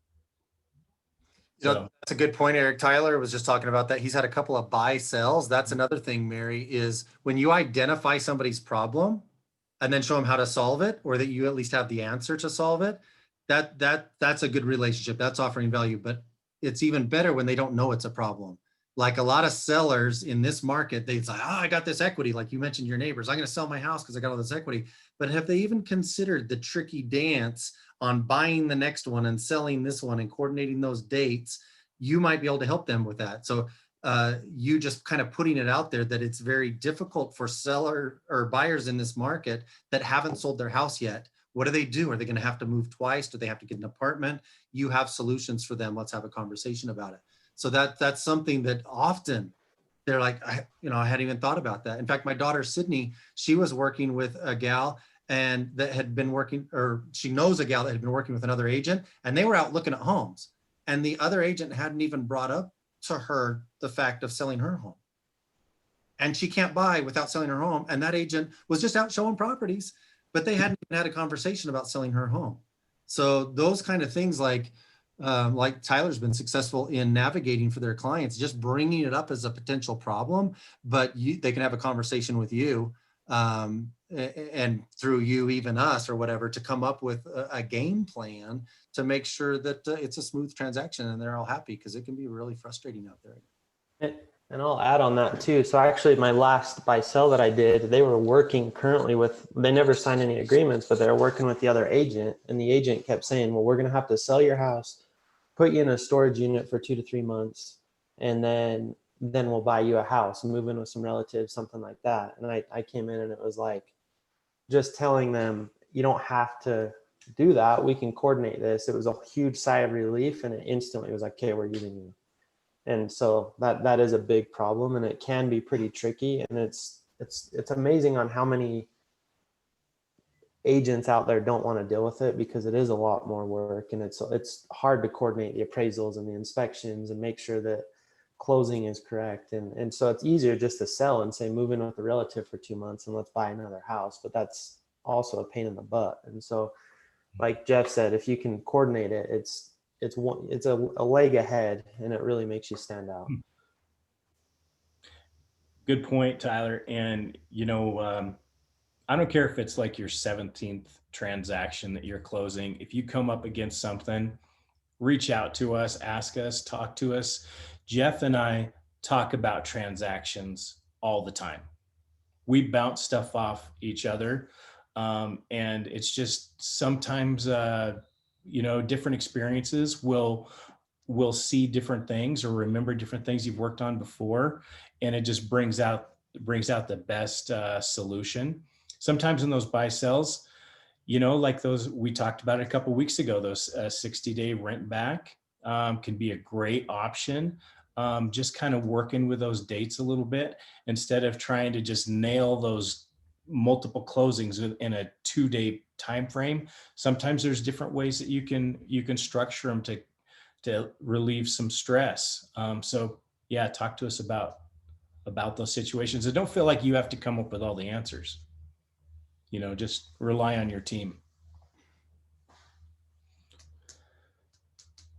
That's a good point. Eric Tyler was just talking about that. He's had a couple of buy sells. That's another thing, Mary, is when you identify somebody's problem and then show them how to solve it, or that you at least have the answer to solve it, that's a good relationship. That's offering value. But it's even better when they don't know it's a problem. Like a lot of sellers in this market, they say, I got this equity. Like you mentioned, your neighbors, I'm going to sell my house because I got all this equity. But have they even considered the tricky dance on buying the next one and selling this one and coordinating those dates? You might be able to help them with that. So you just kind of putting it out there that it's very difficult for seller or buyers in this market that haven't sold their house yet. What do they do? Are they going to have to move twice? Do they have to get an apartment? You have solutions for them. Let's have a conversation about it. So that's something that often they're like, I hadn't even thought about that. In fact, my daughter, Sydney, she was working with a gal and that had been working, or she knows a gal that had been working with another agent, and they were out looking at homes. And the other agent hadn't even brought up to her the fact of selling her home. And she can't buy without selling her home. And that agent was just out showing properties, but they hadn't even had a conversation about selling her home. So those kind of things, like Tyler's been successful in navigating for their clients, just bringing it up as a potential problem, but they can have a conversation with you and through you, even us or whatever, to come up with a game plan to make sure that it's a smooth transaction and they're all happy, because it can be really frustrating out there. And I'll add on that too. So actually my last buy sell that I did, they were working currently they never signed any agreements, but they're working with the other agent, and the agent kept saying, well, we're going to have to sell your house, put you in a storage unit for 2 to 3 months, and then we'll buy you a house and move in with some relatives, something like that. And I came in and it was like, just telling them, you don't have to do that. We can coordinate this. It was a huge sigh of relief, and it instantly was like, okay, we're using you. And so that is a big problem, and it can be pretty tricky. And it's amazing on how many agents out there don't want to deal with it, because it is a lot more work, and it's hard to coordinate the appraisals and the inspections and make sure that closing is correct. And so it's easier just to sell and say, move in with a relative for 2 months and let's buy another house. But that's also a pain in the butt. And so, like Jeff said, if you can coordinate it, it's a leg ahead, and it really makes you stand out. Good point, Tyler. And, I don't care if it's like your 17th transaction that you're closing. If you come up against something, reach out to us, ask us, talk to us. Jeff and I talk about transactions all the time. We bounce stuff off each other. And it's just sometimes, different experiences will see different things or remember different things you've worked on before. And it just brings out the best solution. Sometimes in those buy sells, like those we talked about a couple of weeks ago, those 60-day rent back can be a great option. just kind of working with those dates a little bit instead of trying to just nail those multiple closings in a 2-day time frame. Sometimes there's different ways that you can structure them to relieve some stress. So yeah, talk to us about those situations, and don't feel like you have to come up with all the answers. Just rely on your team.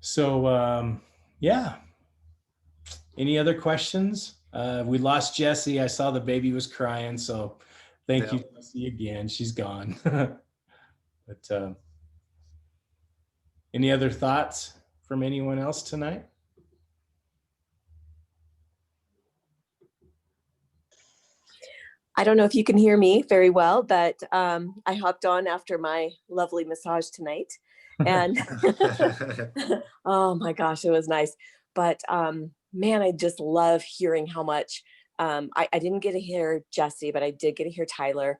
So yeah, any other questions? We lost Jessie. I saw the baby was crying, so thank you, Jessie, again. She's gone. But any other thoughts from anyone else tonight? I don't know if you can hear me very well, but I hopped on after my lovely massage tonight. And oh my gosh, it was nice. But man, I just love hearing how much I didn't get to hear Jessie, but I did get to hear Tyler.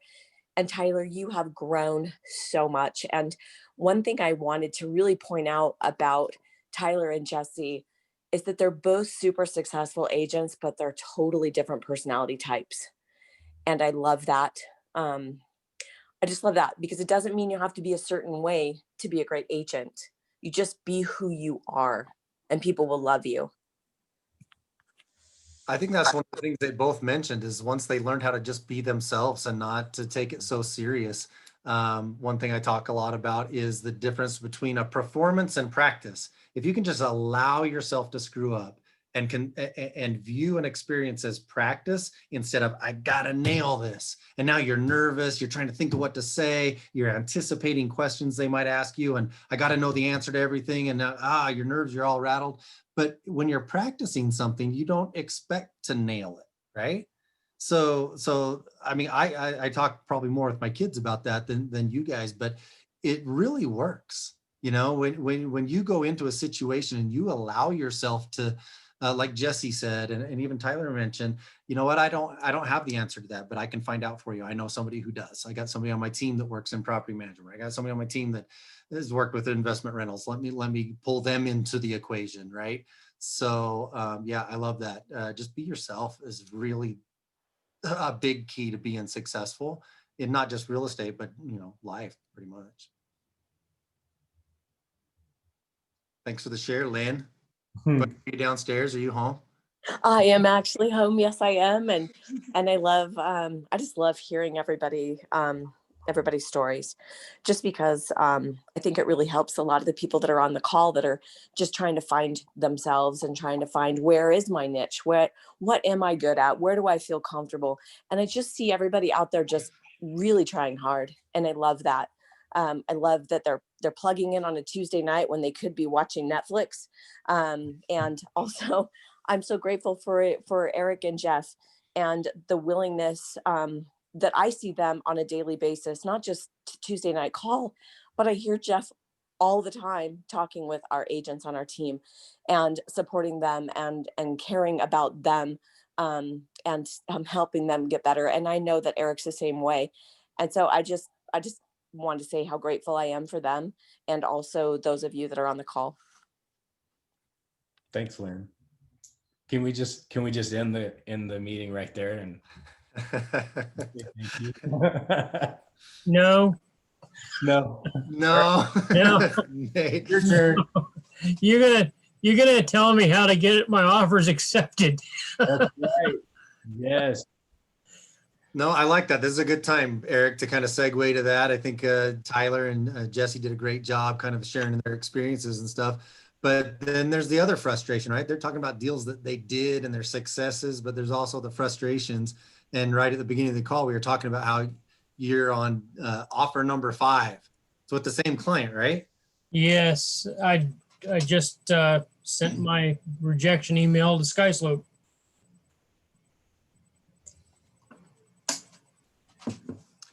And Tyler, you have grown so much. And one thing I wanted to really point out about Tyler and Jessie is that they're both super successful agents, but they're totally different personality types. And I love that. I just love that, because it doesn't mean you have to be a certain way to be a great agent. You just be who you are and people will love you. I think that's one of the things they both mentioned, is once they learned how to just be themselves and not to take it so serious. One thing I talk a lot about is the difference between a performance and practice. If you can just allow yourself to screw up and view an experience as practice instead of, I gotta nail this. And now you're nervous, you're trying to think of what to say, you're anticipating questions they might ask you, and I gotta know the answer to everything, and now, your nerves, you're all rattled. But when you're practicing something, you don't expect to nail it, right? So I mean, I talk probably more with my kids about that than you guys, but it really works. When you go into a situation and you allow yourself to, like Jessie said, and even Tyler mentioned, you know what, I don't have the answer to that, but I can find out for you. I know somebody who does. I got somebody on my team that works in property management. I got somebody on my team that has worked with investment rentals. Let me pull them into the equation, right? So yeah, I love that. Just be yourself is really a big key to being successful in not just real estate, but life pretty much. Thanks for the share, Lynn. Are you downstairs? Are you home? I am actually home. Yes, I am. And I love, I just love hearing everybody's stories, just because I think it really helps a lot of the people that are on the call that are just trying to find themselves and trying to find, where is my niche? What am I good at? Where do I feel comfortable? And I just see everybody out there just really trying hard. And I love that. I love that they're plugging in on a Tuesday night when they could be watching Netflix. And also, I'm so grateful for Eric and Jeff and the willingness that I see them on a daily basis, not just Tuesday night call, but I hear Jeff all the time talking with our agents on our team and supporting them and caring about them and helping them get better. And I know that Eric's the same way. And so I just want to say how grateful I am for them, and also those of you that are on the call. Thanks, Lynn. Can we just end the meeting right there and thank you? No, No. no. Nate. Your turn. You're gonna tell me how to get my offers accepted. That's right. Yes. No, I like that. This is a good time, Eric, to kind of segue to that. I think Tyler and Jessie did a great job kind of sharing their experiences and stuff. But then there's the other frustration, right? They're talking about deals that they did and their successes, but there's also the frustrations. And right at the beginning of the call, we were talking about how you're on offer number 5. It's with the same client, right? Yes, I just sent my rejection email to SkySlope.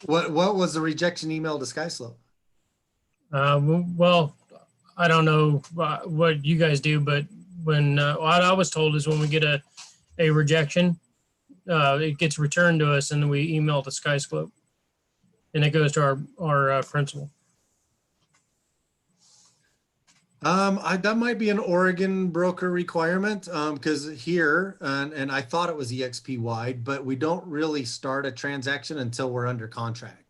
What was the rejection email to SkySlope? Well, I don't know what you guys do, but when what I was told is when we get a rejection, it gets returned to us and then we email to SkySlope, and it goes to our principal. That might be an Oregon broker requirement, because here, and I thought it was EXP wide, but we don't really start a transaction until we're under contract.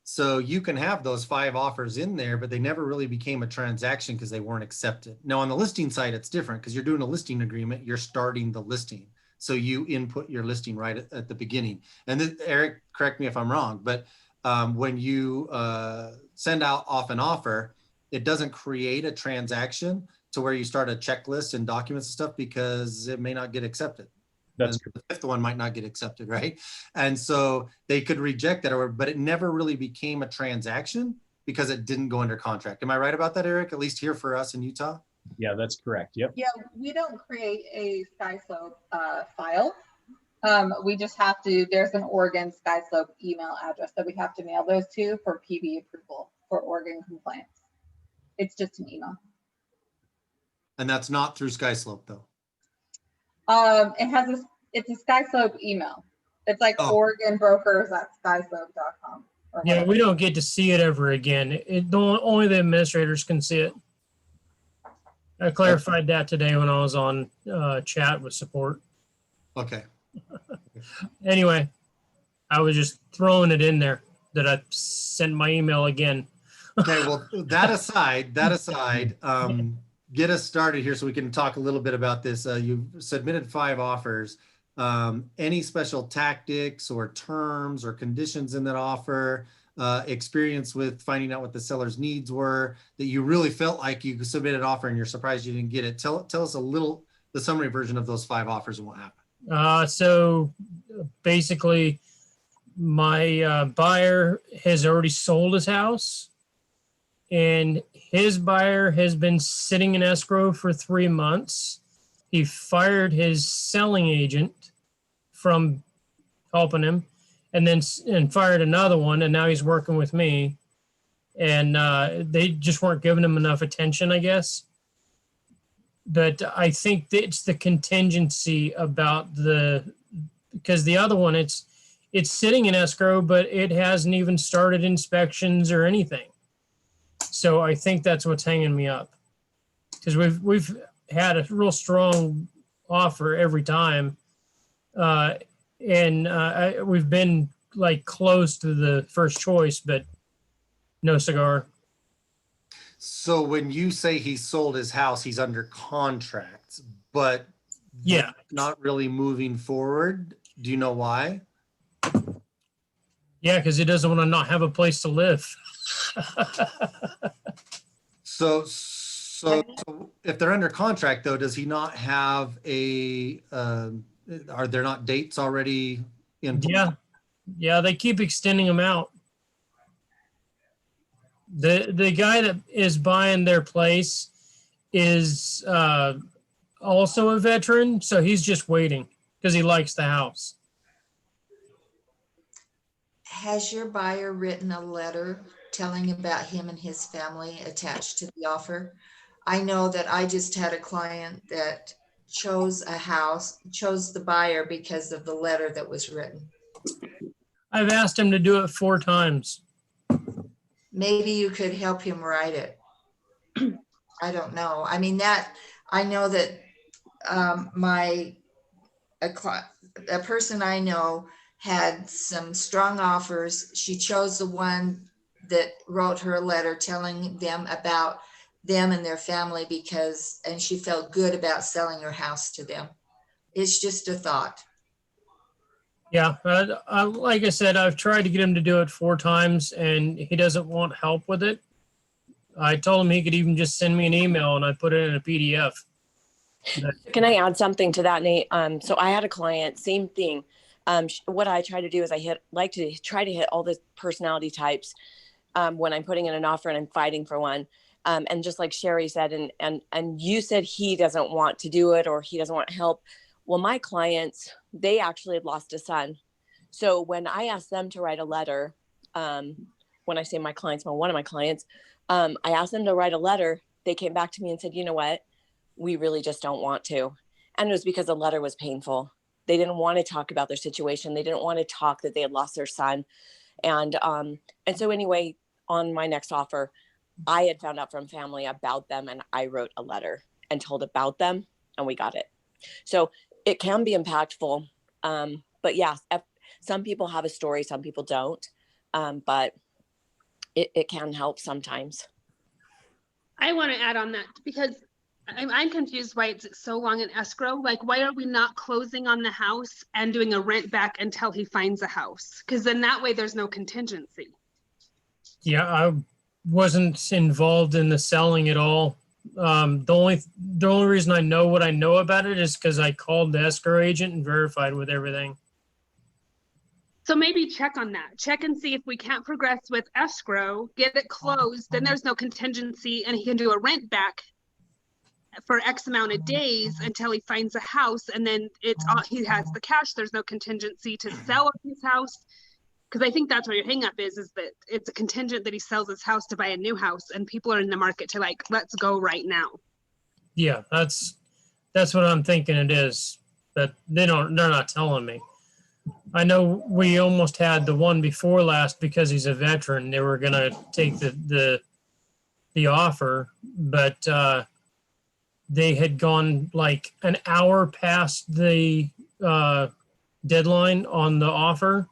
So you can have those 5 offers in there, but they never really became a transaction because they weren't accepted. Now on the listing side, it's different because you're doing a listing agreement, you're starting the listing. So you input your listing right at the beginning. And then Eric, correct me if I'm wrong, but when you send out off an offer, it doesn't create a transaction to where you start a checklist and documents and stuff because it may not get accepted. That's And the 5th one might not get accepted, right? And so they could reject that, but it never really became a transaction because it didn't go under contract. Am I right about that, Eric? At least here for us in Utah? Yeah, that's correct. Yep. Yeah, we don't create a SkySlope file. We just have to, there's an Oregon SkySlope email address that we have to mail those to for PB approval for Oregon compliance. It's just an email. And that's not through SkySlope though. It's a SkySlope email. It's like Oh. Oregon brokers at skyslope.com. or Yeah, whatever. we don't get to see it ever again. Only the administrators can see it. I clarified that today when I was on chat with support. Okay. Anyway, I was just throwing it in there that I sent my email again. Okay, well, that aside, get us started here so we can talk a little bit about this. You've submitted 5 offers. Any special tactics or terms or conditions in that offer, experience with finding out what the seller's needs were that you really felt like you submitted an offer and you're surprised you didn't get it? Tell us a little, the summary version of those 5 offers and what happened. So basically, my buyer has already sold his house, and his buyer has been sitting in escrow for 3 months. He fired his selling agent from helping him, and fired another one, and now he's working with me. And they just weren't giving him enough attention, I guess. But I think it's the contingency about because the other one, it's sitting in escrow, but it hasn't even started inspections or anything. So I think that's what's hanging me up, because we've had a real strong offer every time, and we've been like close to the first choice, but no cigar. So when you say he sold his house, he's under contract, but Yeah. not really moving forward. Do you know why? Yeah, because he doesn't want to not have a place to live. So if they're under contract though, does he not have are there not dates already in? Yeah, they keep extending them out. The guy that is buying their place is also a veteran, so he's just waiting because he likes the house. Has your buyer written a letter telling about him and his family attached to the offer? I know that I just had a client that chose the buyer because of the letter that was written. I've asked him to do it 4 times. Maybe you could help him write it. I don't know. I mean, I know that a person I know had some strong offers. She chose the one that wrote her a letter telling them about them and their family and she felt good about selling her house to them. It's just a thought. Yeah, like I said, I've tried to get him to do it 4 times, and he doesn't want help with it. I told him he could even just send me an email, and I put it in a PDF. Can I add something to that, Nate? So I had a client, same thing. What I try to do is like to try to hit all the personality types when I'm putting in an offer and I'm fighting for one. And just like Sherry said, and you said he doesn't want to do it or he doesn't want help. Well, my clients, they actually had lost a son. So when I asked them to write a letter, when I say my clients, one of my clients, I asked them to write a letter. They came back to me and said, you know what? We really just don't want to. And it was because the letter was painful. They didn't want to talk about their situation. They didn't want to talk that they had lost their son. And so anyway, on my next offer, I had found out from family about them, and I wrote a letter and told about them, and we got it. So it can be impactful. But yeah, some people have a story, some people don't. But it can help sometimes. I want to add on that because I'm confused why it's so long in escrow. Like, why are we not closing on the house and doing a rent back until he finds a house? Because then that way there's no contingency. Yeah, I wasn't involved in the selling at all. The only reason I know what I know about it is because I called the escrow agent and verified with everything. So maybe check on that. Check and see if we can't progress with escrow, get it closed, then there's no contingency, and he can do a rent back for X amount of days until he finds a house, and then it's all, he has the cash. There's no contingency to sell his house. Because I think that's where your hang up is that it's a contingent that he sells his house to buy a new house, and people are in the market to like, let's go right now. Yeah, that's what I'm thinking it is. But they're not telling me. I know we almost had the one before last because he's a veteran. They were gonna take the offer, but they had gone like an hour past the deadline on the offer,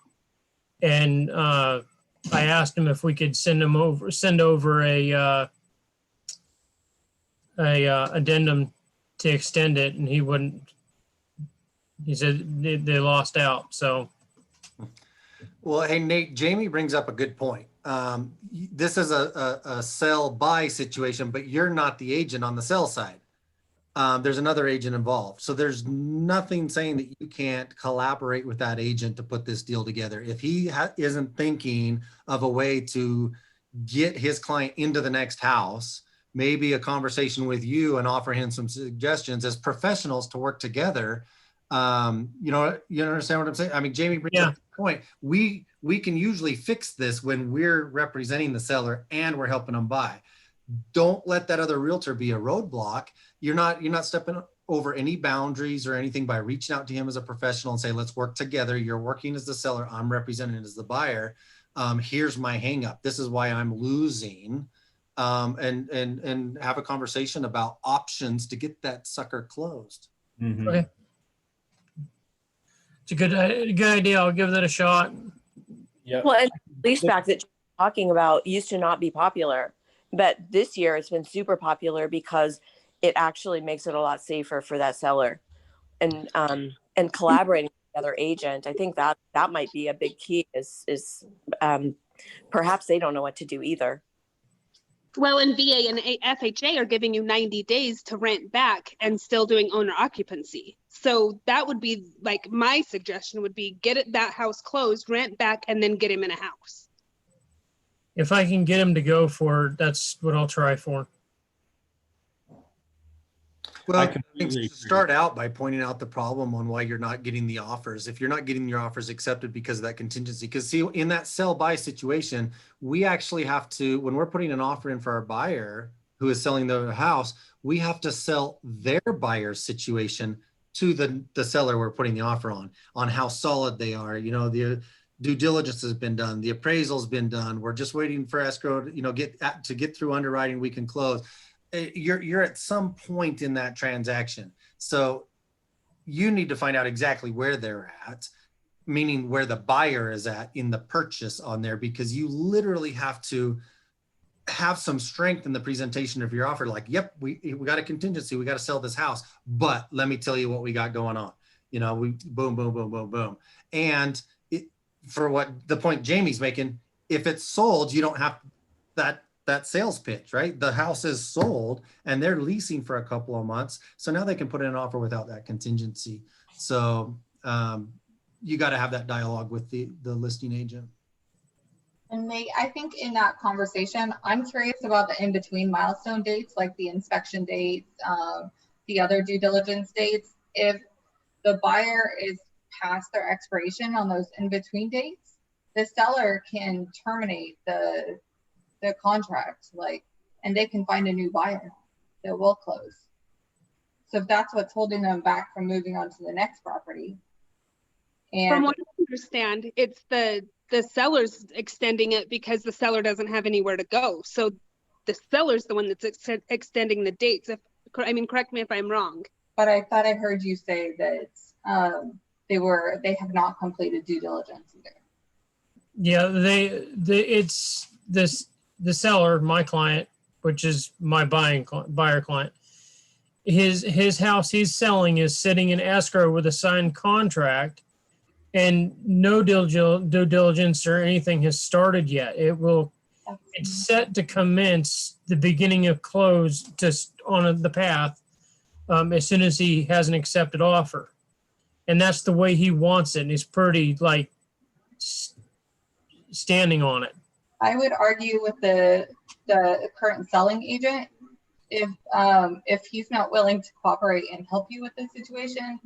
and I asked him if we could send over a addendum to extend it, and he wouldn't. He said they lost out. So, Well, hey, Nate, Jamie brings up a good point. This is a sell buy situation, but you're not the agent on the sell side. There's another agent involved. So there's nothing saying that you can't collaborate with that agent to put this deal together. If he isn't thinking of a way to get his client into the next house, maybe a conversation with you and offer him some suggestions as professionals to work together. You understand what I'm saying? I mean, Jamie brings up the point. We can usually fix this when we're representing the seller and we're helping them buy. Don't let that other realtor be a roadblock. You're not stepping over any boundaries or anything by reaching out to him as a professional and say, let's work together. You're working as the seller. I'm representing as the buyer. Here's my hang up. This is why I'm losing. And have a conversation about options to get that sucker closed. Mhm. Okay. It's a good idea. I'll give that a shot. Yep. Well, and leaseback that you're talking about used to not be popular, but this year it's been super popular because it actually makes it a lot safer for that seller, and collaborating with the other agent. I think that might be a big key. Is perhaps they don't know what to do either. Well, and VA and FHA are giving you 90 days to rent back and still doing owner occupancy. So that would be like my suggestion would be that house closed, rent back, and then get him in a house. If I can get him to go for it, that's what I'll try for. Well, I I completely think agree. start out by pointing out the problem on why you're not getting the offers. If you're not getting your offers accepted because of that contingency, because see, in that sell buy situation, we actually have to, when we're putting an offer in for our buyer who is selling the house, we have to sell their buyer's situation to the seller we're putting the offer on how solid they are. You know, the due diligence has been done, the appraisal's been done. We're just waiting for escrow to get through underwriting. We can close. You're at some point in that transaction. So you need to find out exactly where they're at, meaning where the buyer is at in the purchase on there, because you literally have to have some strength in the presentation of your offer. Like, yep, we got a contingency. We got to sell this house, but let me tell you what we got going on. You know, we boom, boom, boom, boom, boom. And for what the point Jamie's making, if it's sold, you don't have that sales pitch, right? The house is sold and they're leasing for a couple of months. So now they can put in an offer without that contingency. So you got to have that dialogue with the listing agent. And Nate, I think in that conversation, I'm curious about the in-between milestone dates, like the inspection dates, the other due diligence dates. If the buyer is past their expiration on those in-between dates, the seller can terminate the contract, and they can find a new buyer that will close. So if that's what's holding them back from moving on to the next property. And from what I understand, it's the seller's extending it because the seller doesn't have anywhere to go. So the seller's the one that's extending the dates. I mean, correct me if I'm wrong. But I thought I heard you say that they have not completed due diligence either. Yeah, it's the seller, my client, which is my buyer client. His house he's selling is sitting in escrow with a signed contract, and no due diligence or anything has started yet. It's set to commence the beginning of close just on the path as soon as he has an accepted offer, and that's the way he wants it. And he's pretty like standing on it. I would argue with the current selling agent, if he's not willing to cooperate and help you with this situation,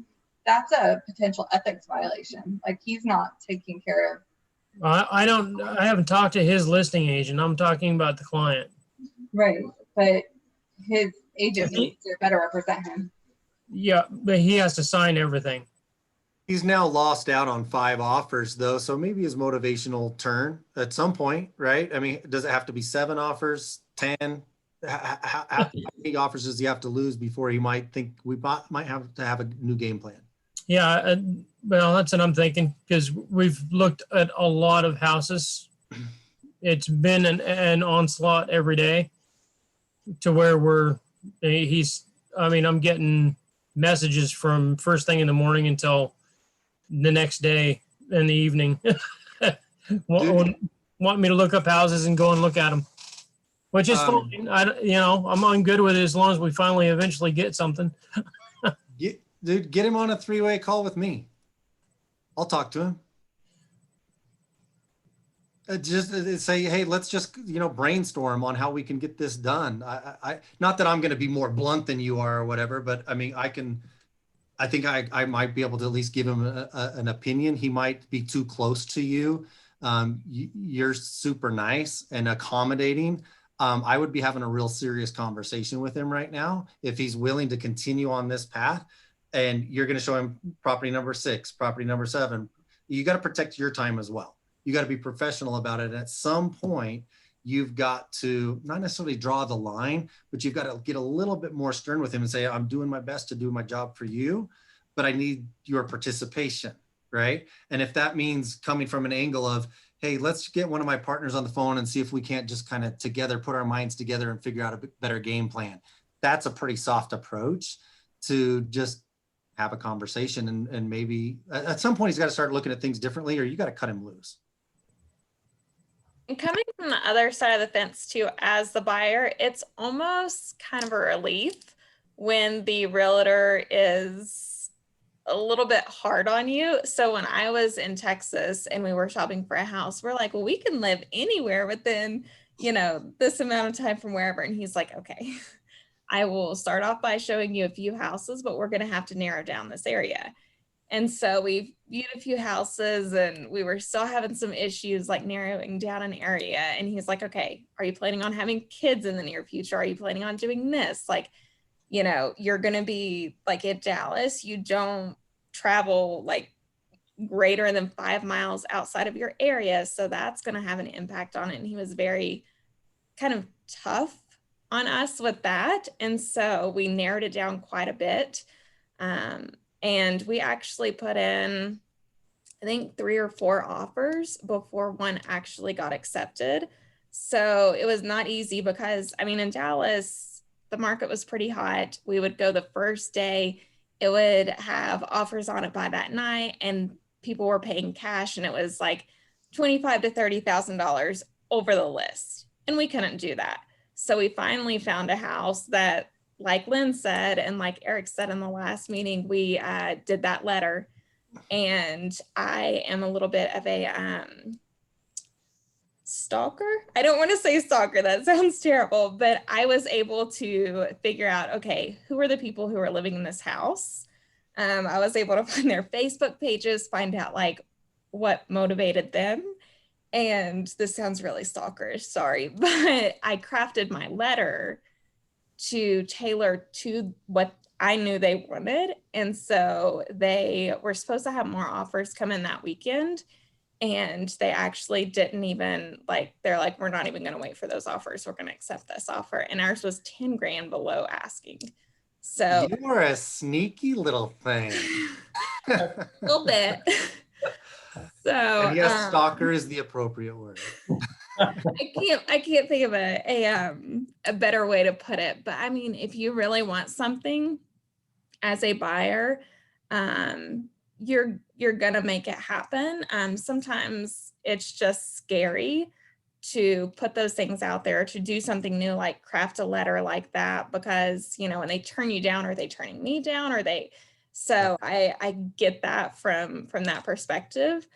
that's a potential ethics violation. Like, he's not taking care of. I haven't talked to his listing agent. I'm talking about the client. Right, but his agent needs to better represent him. Yeah, but he has to sign everything. He's now lost out on 5 offers though, so maybe his motivation will turn at some point, right? I mean, does it have to be 7 offers, 10? How many offers does he have to lose before he might think we might have to have a new game plan? Yeah, well, that's what I'm thinking, because we've looked at a lot of houses. It's been an onslaught every day to where I'm getting messages from first thing in the morning until the next day in the evening. want me to look up houses and go and look at them, which is fine. I'm good with it as long as we finally eventually get something. Dude, get him on a 3-way call with me. I'll talk to him. Just say, hey, let's just, brainstorm on how we can get this done. I not that I'm going to be more blunt than you are or whatever, but I mean, I think I might be able to at least give him an opinion. He might be too close to you. You're super nice and accommodating. I would be having a real serious conversation with him right now if he's willing to continue on this path. And you're going to show him property number 6, property number 7. You got to protect your time as well. You got to be professional about it. And at some point, you've got to not necessarily draw the line, but you've got to get a little bit more stern with him and say, I'm doing my best to do my job for you, but I need your participation, right? And if that means coming from an angle of, hey, let's get one of my partners on the phone and see if we can't just kind of together put our minds together and figure out a better game plan. That's a pretty soft approach to just have a conversation, and maybe at some point he's got to start looking at things differently, or you got to cut him loose. And coming from the other side of the fence too, as the buyer, it's almost kind of a relief when the realtor is a little bit hard on you. So when I was in Texas and we were shopping for a house, we're like, well, we can live anywhere within, this amount of time from wherever. And he's like, okay, I will start off by showing you a few houses, but we're going to have to narrow down this area. And so we viewed a few houses and we were still having some issues like narrowing down an area. And he's like, okay, are you planning on having kids in the near future? Are you planning on doing this? Like, you're going to be like in Dallas, you don't travel like greater than 5 miles outside of your area. So that's going to have an impact on it. And he was very kind of tough on us with that. And so we narrowed it down quite a bit. And we actually put in, I think 3 or 4 offers before one actually got accepted. So it was not easy because, in Dallas, the market was pretty hot. We would go the first day, it would have offers on it by that night, and people were paying cash, and it was like $25,000 to $30,000 over the list. And we couldn't do that. So we finally found a house that, like Lynn said, and like Eric said in the last meeting, we did that letter. And I am a little bit of a stalker. I don't want to say stalker, that sounds terrible, but I was able to figure out, okay, who are the people who are living in this house? I was able to find their Facebook pages, find out like what motivated them. And this sounds really stalkerish, sorry, but I crafted my letter to tailor to what I knew they wanted. And so they were supposed to have more offers come in that weekend. And they actually didn't even like, they're like, we're not even going to wait for those offers. We're going to accept this offer. And ours was 10 grand below asking. So You are a sneaky little thing. a little bit. So And yes, stalker is the appropriate word. I can't think of a better way to put it. But I mean, if you really want something as a buyer, you're gonna make it happen. Sometimes it's just scary to put those things out there, to do something new, like craft a letter like that, because when they turn you down, are they turning me down? So I get that from that perspective.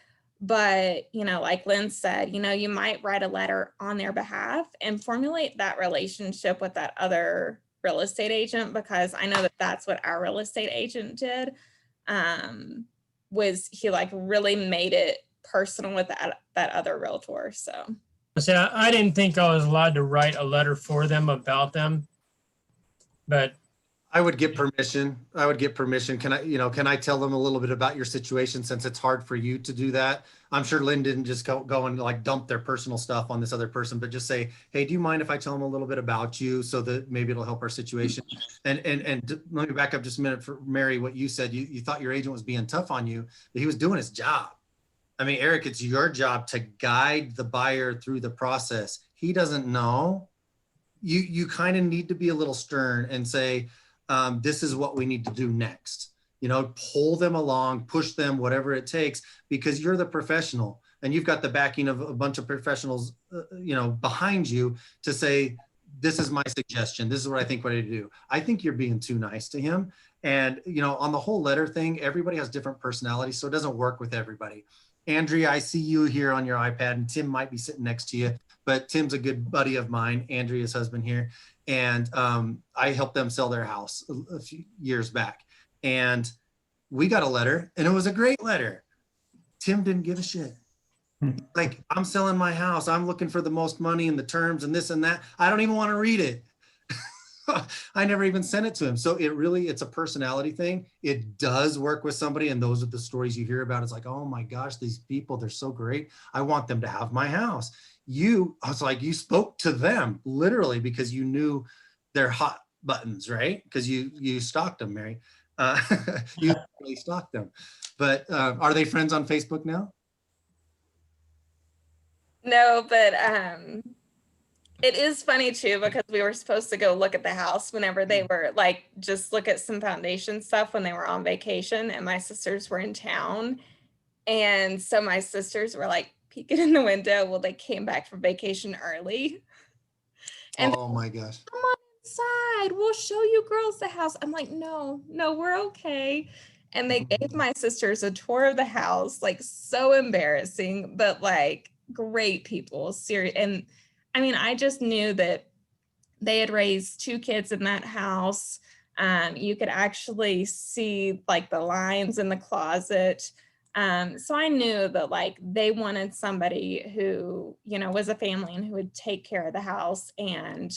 But like Lynn said, you might write a letter on their behalf and formulate that relationship with that other real estate agent, because I know that that's what our real estate agent did. Was he like really made it personal with that other realtor. So I didn't think I was allowed to write a letter for them about them, but I would get permission. Can I tell them a little bit about your situation, since it's hard for you to do that? I'm sure Lynn didn't just go and like dump their personal stuff on this other person, but just say, hey, do you mind if I tell them a little bit about you so that maybe it'll help our situation? And let me back up just a minute for Mary, what you said. You thought your agent was being tough on you, but he was doing his job. I mean, Eric, it's your job to guide the buyer through the process. He doesn't know. You kind of need to be a little stern and say, this is what we need to do next. Pull them along, push them, whatever it takes, because you're the professional and you've got the backing of a bunch of professionals, behind you to say, this is my suggestion. This is what I think what I do. I think you're being too nice to him. And, on the whole letter thing, everybody has different personalities, so it doesn't work with everybody. Andrea, I see you here on your iPad, and Tim might be sitting next to you, but Tim's a good buddy of mine, Andrea's husband here. And I helped them sell their house a few years back. And we got a letter, and it was a great letter. Tim didn't give a shit. Like, I'm selling my house. I'm looking for the most money and the terms and this and that. I don't even want to read it. I never even sent it to him. So it's a personality thing. It does work with somebody. And those are the stories you hear about. It's like, oh my gosh, these people, they're so great. I want them to have my house. You spoke to them literally because you knew their hot buttons, right? Because you stalked them, Mary. You really stalked them. But are they friends on Facebook now? no, but it is funny too, because we were supposed to go look at the house whenever they were like, just look at some foundation stuff when they were on vacation, and my sisters were in town. And so my sisters were like peeking in the window. Well, they came back from vacation early. And Oh my gosh. come on inside, we'll show you girls the house. I'm like, no, we're okay. And they gave my sisters a tour of the house, like so embarrassing, but like great people, serious. And I mean, I just knew that they had raised 2 kids in that house. You could actually see like the lines in the closet. So I knew that like they wanted somebody who, was a family and who would take care of the house and,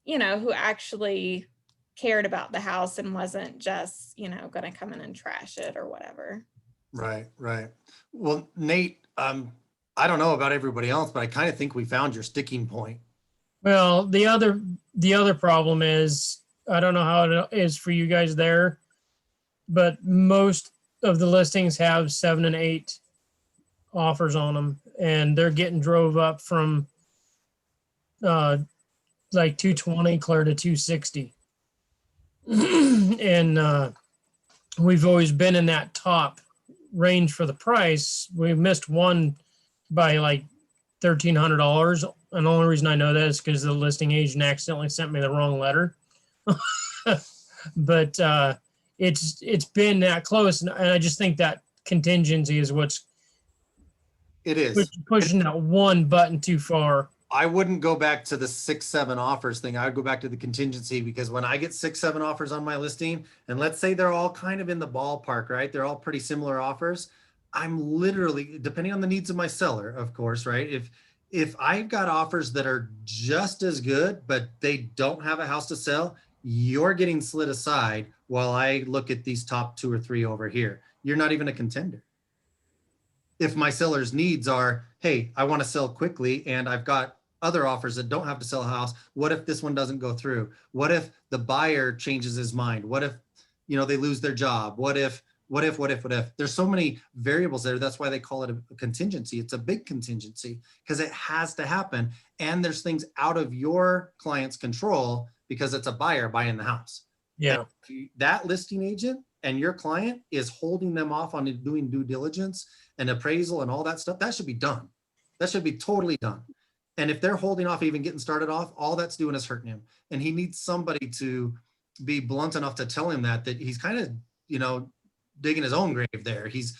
who actually cared about the house and wasn't just, going to come in and trash it or whatever. Right. Well, Nate, I don't know about everybody else, but I kind of think we found your sticking point. well, the other problem is, I don't know how it is for you guys there, but most of the listings have 7 and 8 offers on them, and they're getting drove up from like 220 clear to 260. And we've always been in that top range for the price. We missed one by like $1,300. And the only reason I know that is because the listing agent accidentally sent me the wrong letter. But it's been that close, and I just think that contingency is what's It is. pushing that one button too far. I wouldn't go back to the 6-7 offers thing. I would go back to the contingency, because when I get 6-7 offers on my listing, and let's say they're all kind of in the ballpark, right? They're all pretty similar offers. I'm literally, depending on the needs of my seller, of course, right? If I've got offers that are just as good, but they don't have a house to sell, you're getting slid aside while I look at these top 2 or 3 over here. You're not even a contender. if my seller's needs are, hey, I want to sell quickly and I've got other offers that don't have to sell a house. What if this one doesn't go through? What if the buyer changes his mind? What if, they lose their job? What if? There's so many variables there. That's why they call it a contingency. It's a big contingency because it has to happen. And there's things out of your client's control because it's a buyer buying the house. Yeah. That listing agent and your client is holding them off on doing due diligence and appraisal and all that stuff. That should be done. That should be totally done. And if they're holding off even getting started off, all that's doing is hurting him. And he needs somebody to be blunt enough to tell him that he's kind of, digging his own grave there. He's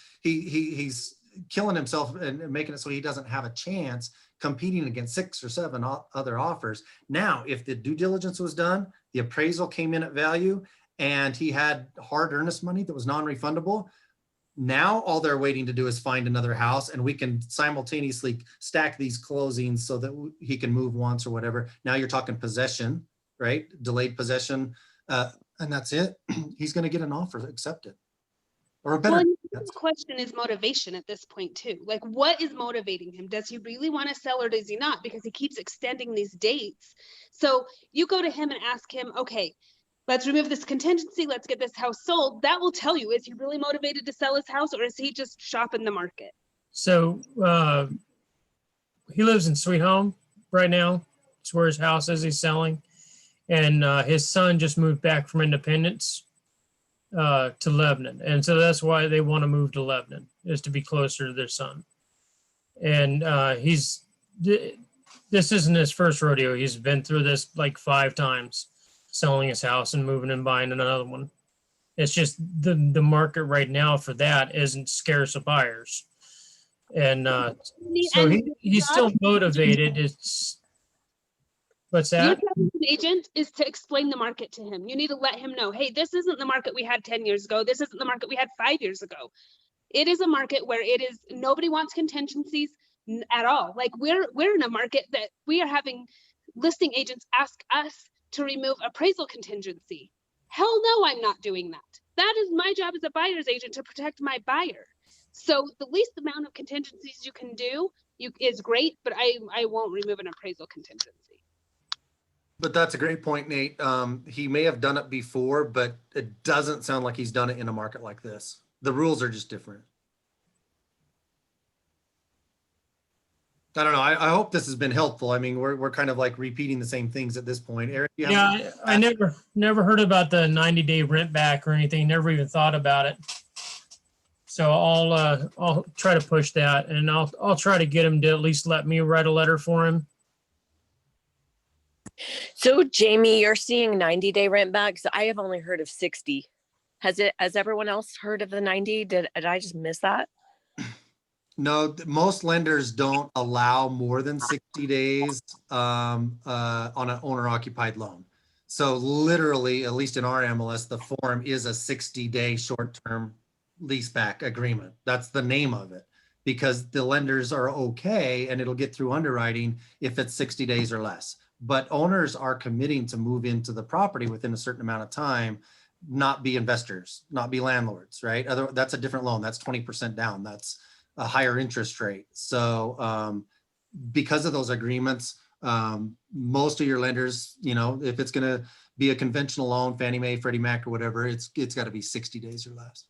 killing himself and making it so he doesn't have a chance competing against 6 or 7 other offers. Now, if the due diligence was done, the appraisal came in at value, and he had hard earnest money that was non-refundable, now all they're waiting to do is find another house, and we can simultaneously stack these closings so that he can move once or whatever. Now you're talking possession, right? Delayed possession, and that's it. He's going to get an offer accepted. Or a better. Well, the question is motivation at this point too. Like, what is motivating him? Does he really want to sell or does he not? Because he keeps extending these dates. So you go to him and ask him, okay, let's remove this contingency. Let's get this house sold. That will tell you, is he really motivated to sell his house or is he just shopping the market? So he lives in Sweet Home right now. It's where his house is. He's selling. And his son just moved back from Independence to Lebanon. And so that's why they want to move to Lebanon, is to be closer to their son. And this isn't his first rodeo. He's been through this like 5 times, selling his house and moving and buying another one. It's just the market right now for that isn't scarce of buyers. And so he's still motivated. What's that? Your job as an agent is to explain the market to him. You need to let him know, hey, this isn't the market we had 10 years ago. This isn't the market we had 5 years ago. It is a market where nobody wants contingencies at all. Like we're in a market that we are having listing agents ask us to remove appraisal contingency. Hell no, I'm not doing that. That is my job as a buyer's agent, to protect my buyer. So the least amount of contingencies you can do is great, but I won't remove an appraisal contingency. But that's a great point, Nate. He may have done it before, but it doesn't sound like he's done it in a market like this. The rules are just different. I don't know. I hope this has been helpful. I mean, we're kind of like repeating the same things at this point. Eric, I never heard about the 90-day rent back or anything. Never even thought about it. So I'll try to push that, and I'll try to get him to at least let me write a letter for him. So Jamie, you're seeing 90-day rent backs. I have only heard of 60. Has everyone else heard of the 90? Did I just miss that? No, most lenders don't allow more than 60 days on an owner-occupied loan. So literally, at least in our MLS, the form is a 60-day short-term leaseback agreement. That's the name of it, because the lenders are okay and it'll get through underwriting if it's 60 days or less. But owners are committing to move into the property within a certain amount of time, not be investors, not be landlords, right? That's a different loan. That's 20% down. That's a higher interest rate. So because of those agreements, most of your lenders, if it's going to be a conventional loan, Fannie Mae, Freddie Mac, or whatever, it's got to be 60 days or less.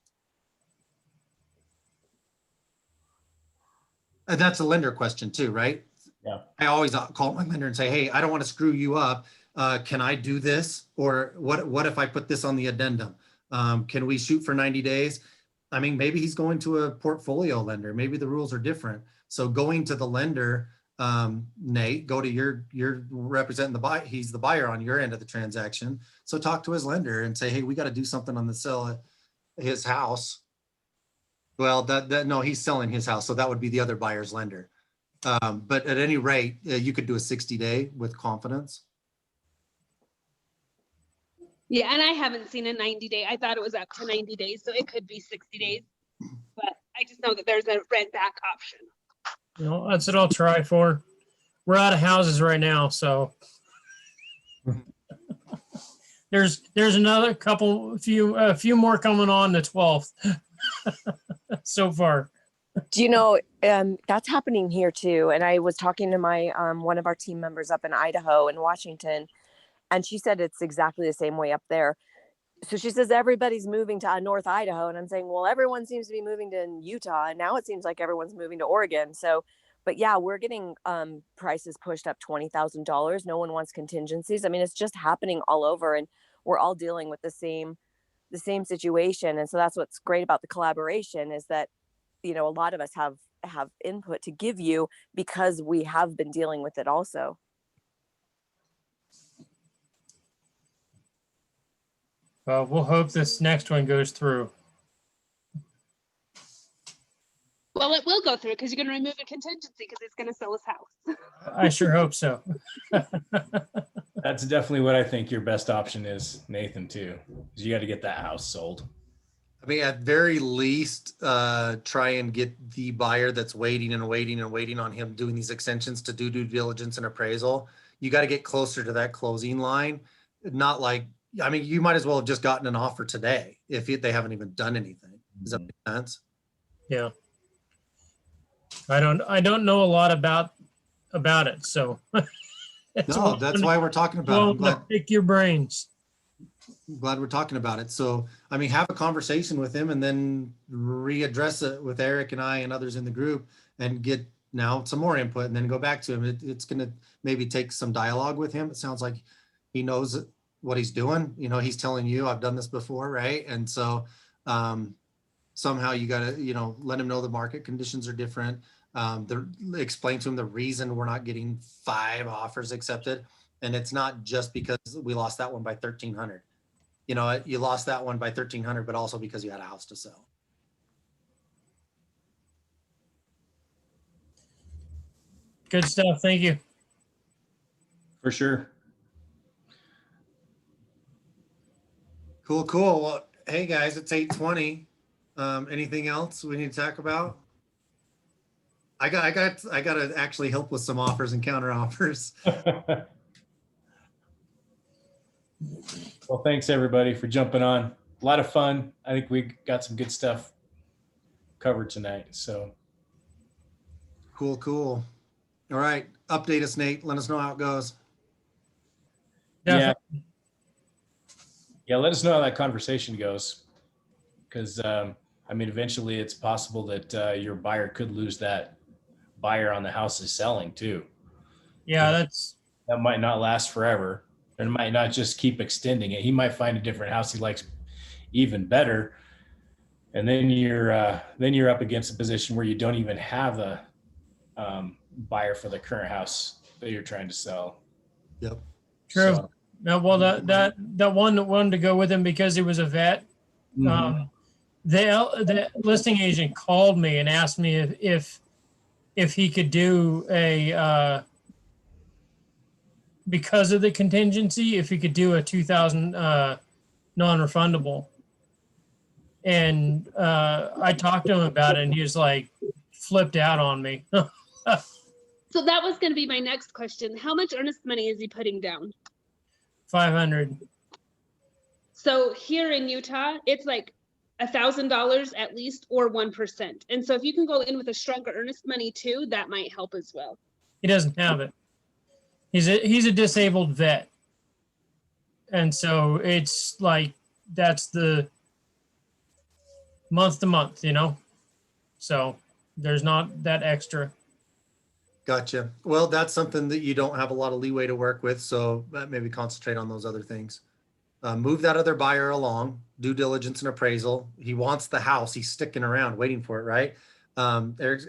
And that's a lender question too, right? Yeah. I always call my lender and say, hey, I don't want to screw you up. Can I do this? Or what if I put this on the addendum? Can we shoot for 90 days? I mean, maybe he's going to a portfolio lender. Maybe the rules are different. So going to the lender, Nate, go to you're representing the buyer. He's the buyer on your end of the transaction. So talk to his lender and say, hey, we got to do something on the sale of his house. Well, no, he's selling his house. So that would be the other buyer's lender. But at any rate, you could do a 60-day with confidence. Yeah, and I haven't seen a 90-day. I thought it was up to 90 days, so it could be 60 days. But I just know that there's a rent back option. That's what I'll try for. We're out of houses right now, so there's another a few more coming on the 12th so far. Do you know, that's happening here too. And I was talking to my one of our team members up in Idaho and Washington, and she said it's exactly the same way up there. So she says everybody's moving to North Idaho, and I'm saying, well, everyone seems to be moving to Utah, and now it seems like everyone's moving to Oregon. So, but yeah, we're getting prices pushed up $20,000. No one wants contingencies. I mean, it's just happening all over, and we're all dealing with the same situation. And so that's what's great about the collaboration is that, you know, a lot of us have input to give you because we have been dealing with it also. Well, we'll hope this next one goes through. Well, it will go through because you're going to remove a contingency because it's going to sell his house. I sure hope so. That's definitely what I think your best option is, Nathan, too. Is you got to get that house sold. I mean, at very least, try and get the buyer that's waiting and waiting and waiting on him doing these extensions to do due diligence and appraisal. You got to get closer to that closing line. Not like, I mean, you might as well have just gotten an offer today if they haven't even done anything. Does that make sense? Yeah. I don't know a lot about it, so. No, that's why we're talking about it. I'm glad, Pick your brains. glad we're talking about it. So, I mean, have a conversation with him and then readdress it with Eric and I and others in the group and get now some more input and then go back to him. It's going to maybe take some dialogue with him. It sounds like he knows what he's doing. You know, he's telling you, I've done this before, right? And so somehow you got to, you know, let him know the market conditions are different. Explain to him the reason we're not getting 5 offers accepted. And it's not just because we lost that one by 1,300. You know, you lost that one by 1,300, but also because you had a house to sell. Good stuff. Thank you. For sure. Cool, cool. Well, hey guys, it's 8:20. Anything else we need to talk about? I got to actually help with some offers and counter offers. Well, thanks everybody for jumping on. A lot of fun. I think we got some good stuff covered tonight. So Cool, cool. All right. Update us, Nate. Let us know how it goes. yeah. Yeah, let us know how that conversation goes. Because I mean, eventually it's possible that your buyer could lose that buyer on the house is selling too. Yeah, That might not last forever. And it might not just keep extending it. He might find a different house he likes even better. And then you're up against a position where you don't even have a buyer for the current house that you're trying to sell. Yep. true. So, No, well, that one that wanted to go with him because he was a vet. mhm. The listing agent called me and asked me if he could do a because of the contingency, if he could do a 2,000 non-refundable. And I talked to him about it, and he was like flipped out on me. So that was going to be my next question. How much earnest money is he putting down? 500. So here in Utah, it's like $1,000 at least, or 1%. And so if you can go in with a stronger earnest money too, that might help as well. He doesn't have it. He's a disabled vet, and so it's like that's the month to month, you know. So there's not that extra. Gotcha. Well, that's something that you don't have a lot of leeway to work with. So maybe concentrate on those other things. Move that other buyer along, due diligence and appraisal. He wants the house. He's sticking around waiting for it, right? Eric's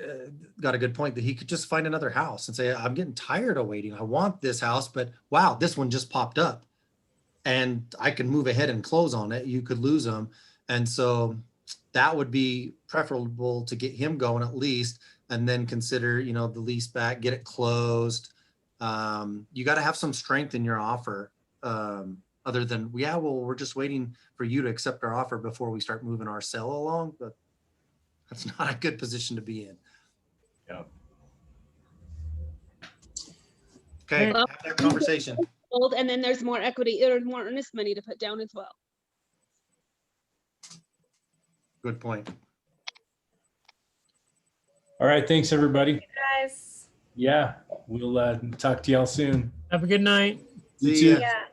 got a good point that he could just find another house and say, I'm getting tired of waiting. I want this house, but wow, this one just popped up and I can move ahead and close on it. You could lose them. And so that would be preferable to get him going at least, and then consider, you know, the lease back, get it closed. You got to have some strength in your offer. Other than, yeah, well, we're just waiting for you to accept our offer before we start moving our sale along, but that's not a good position to be in. Yeah. Okay, Well, have that conversation. And then there's more equity or more earnest money to put down as well. Good point. All right. Thanks, everybody. Guys. Yeah. We'll talk to y'all soon. Have a good night. See You too. ya. Yeah.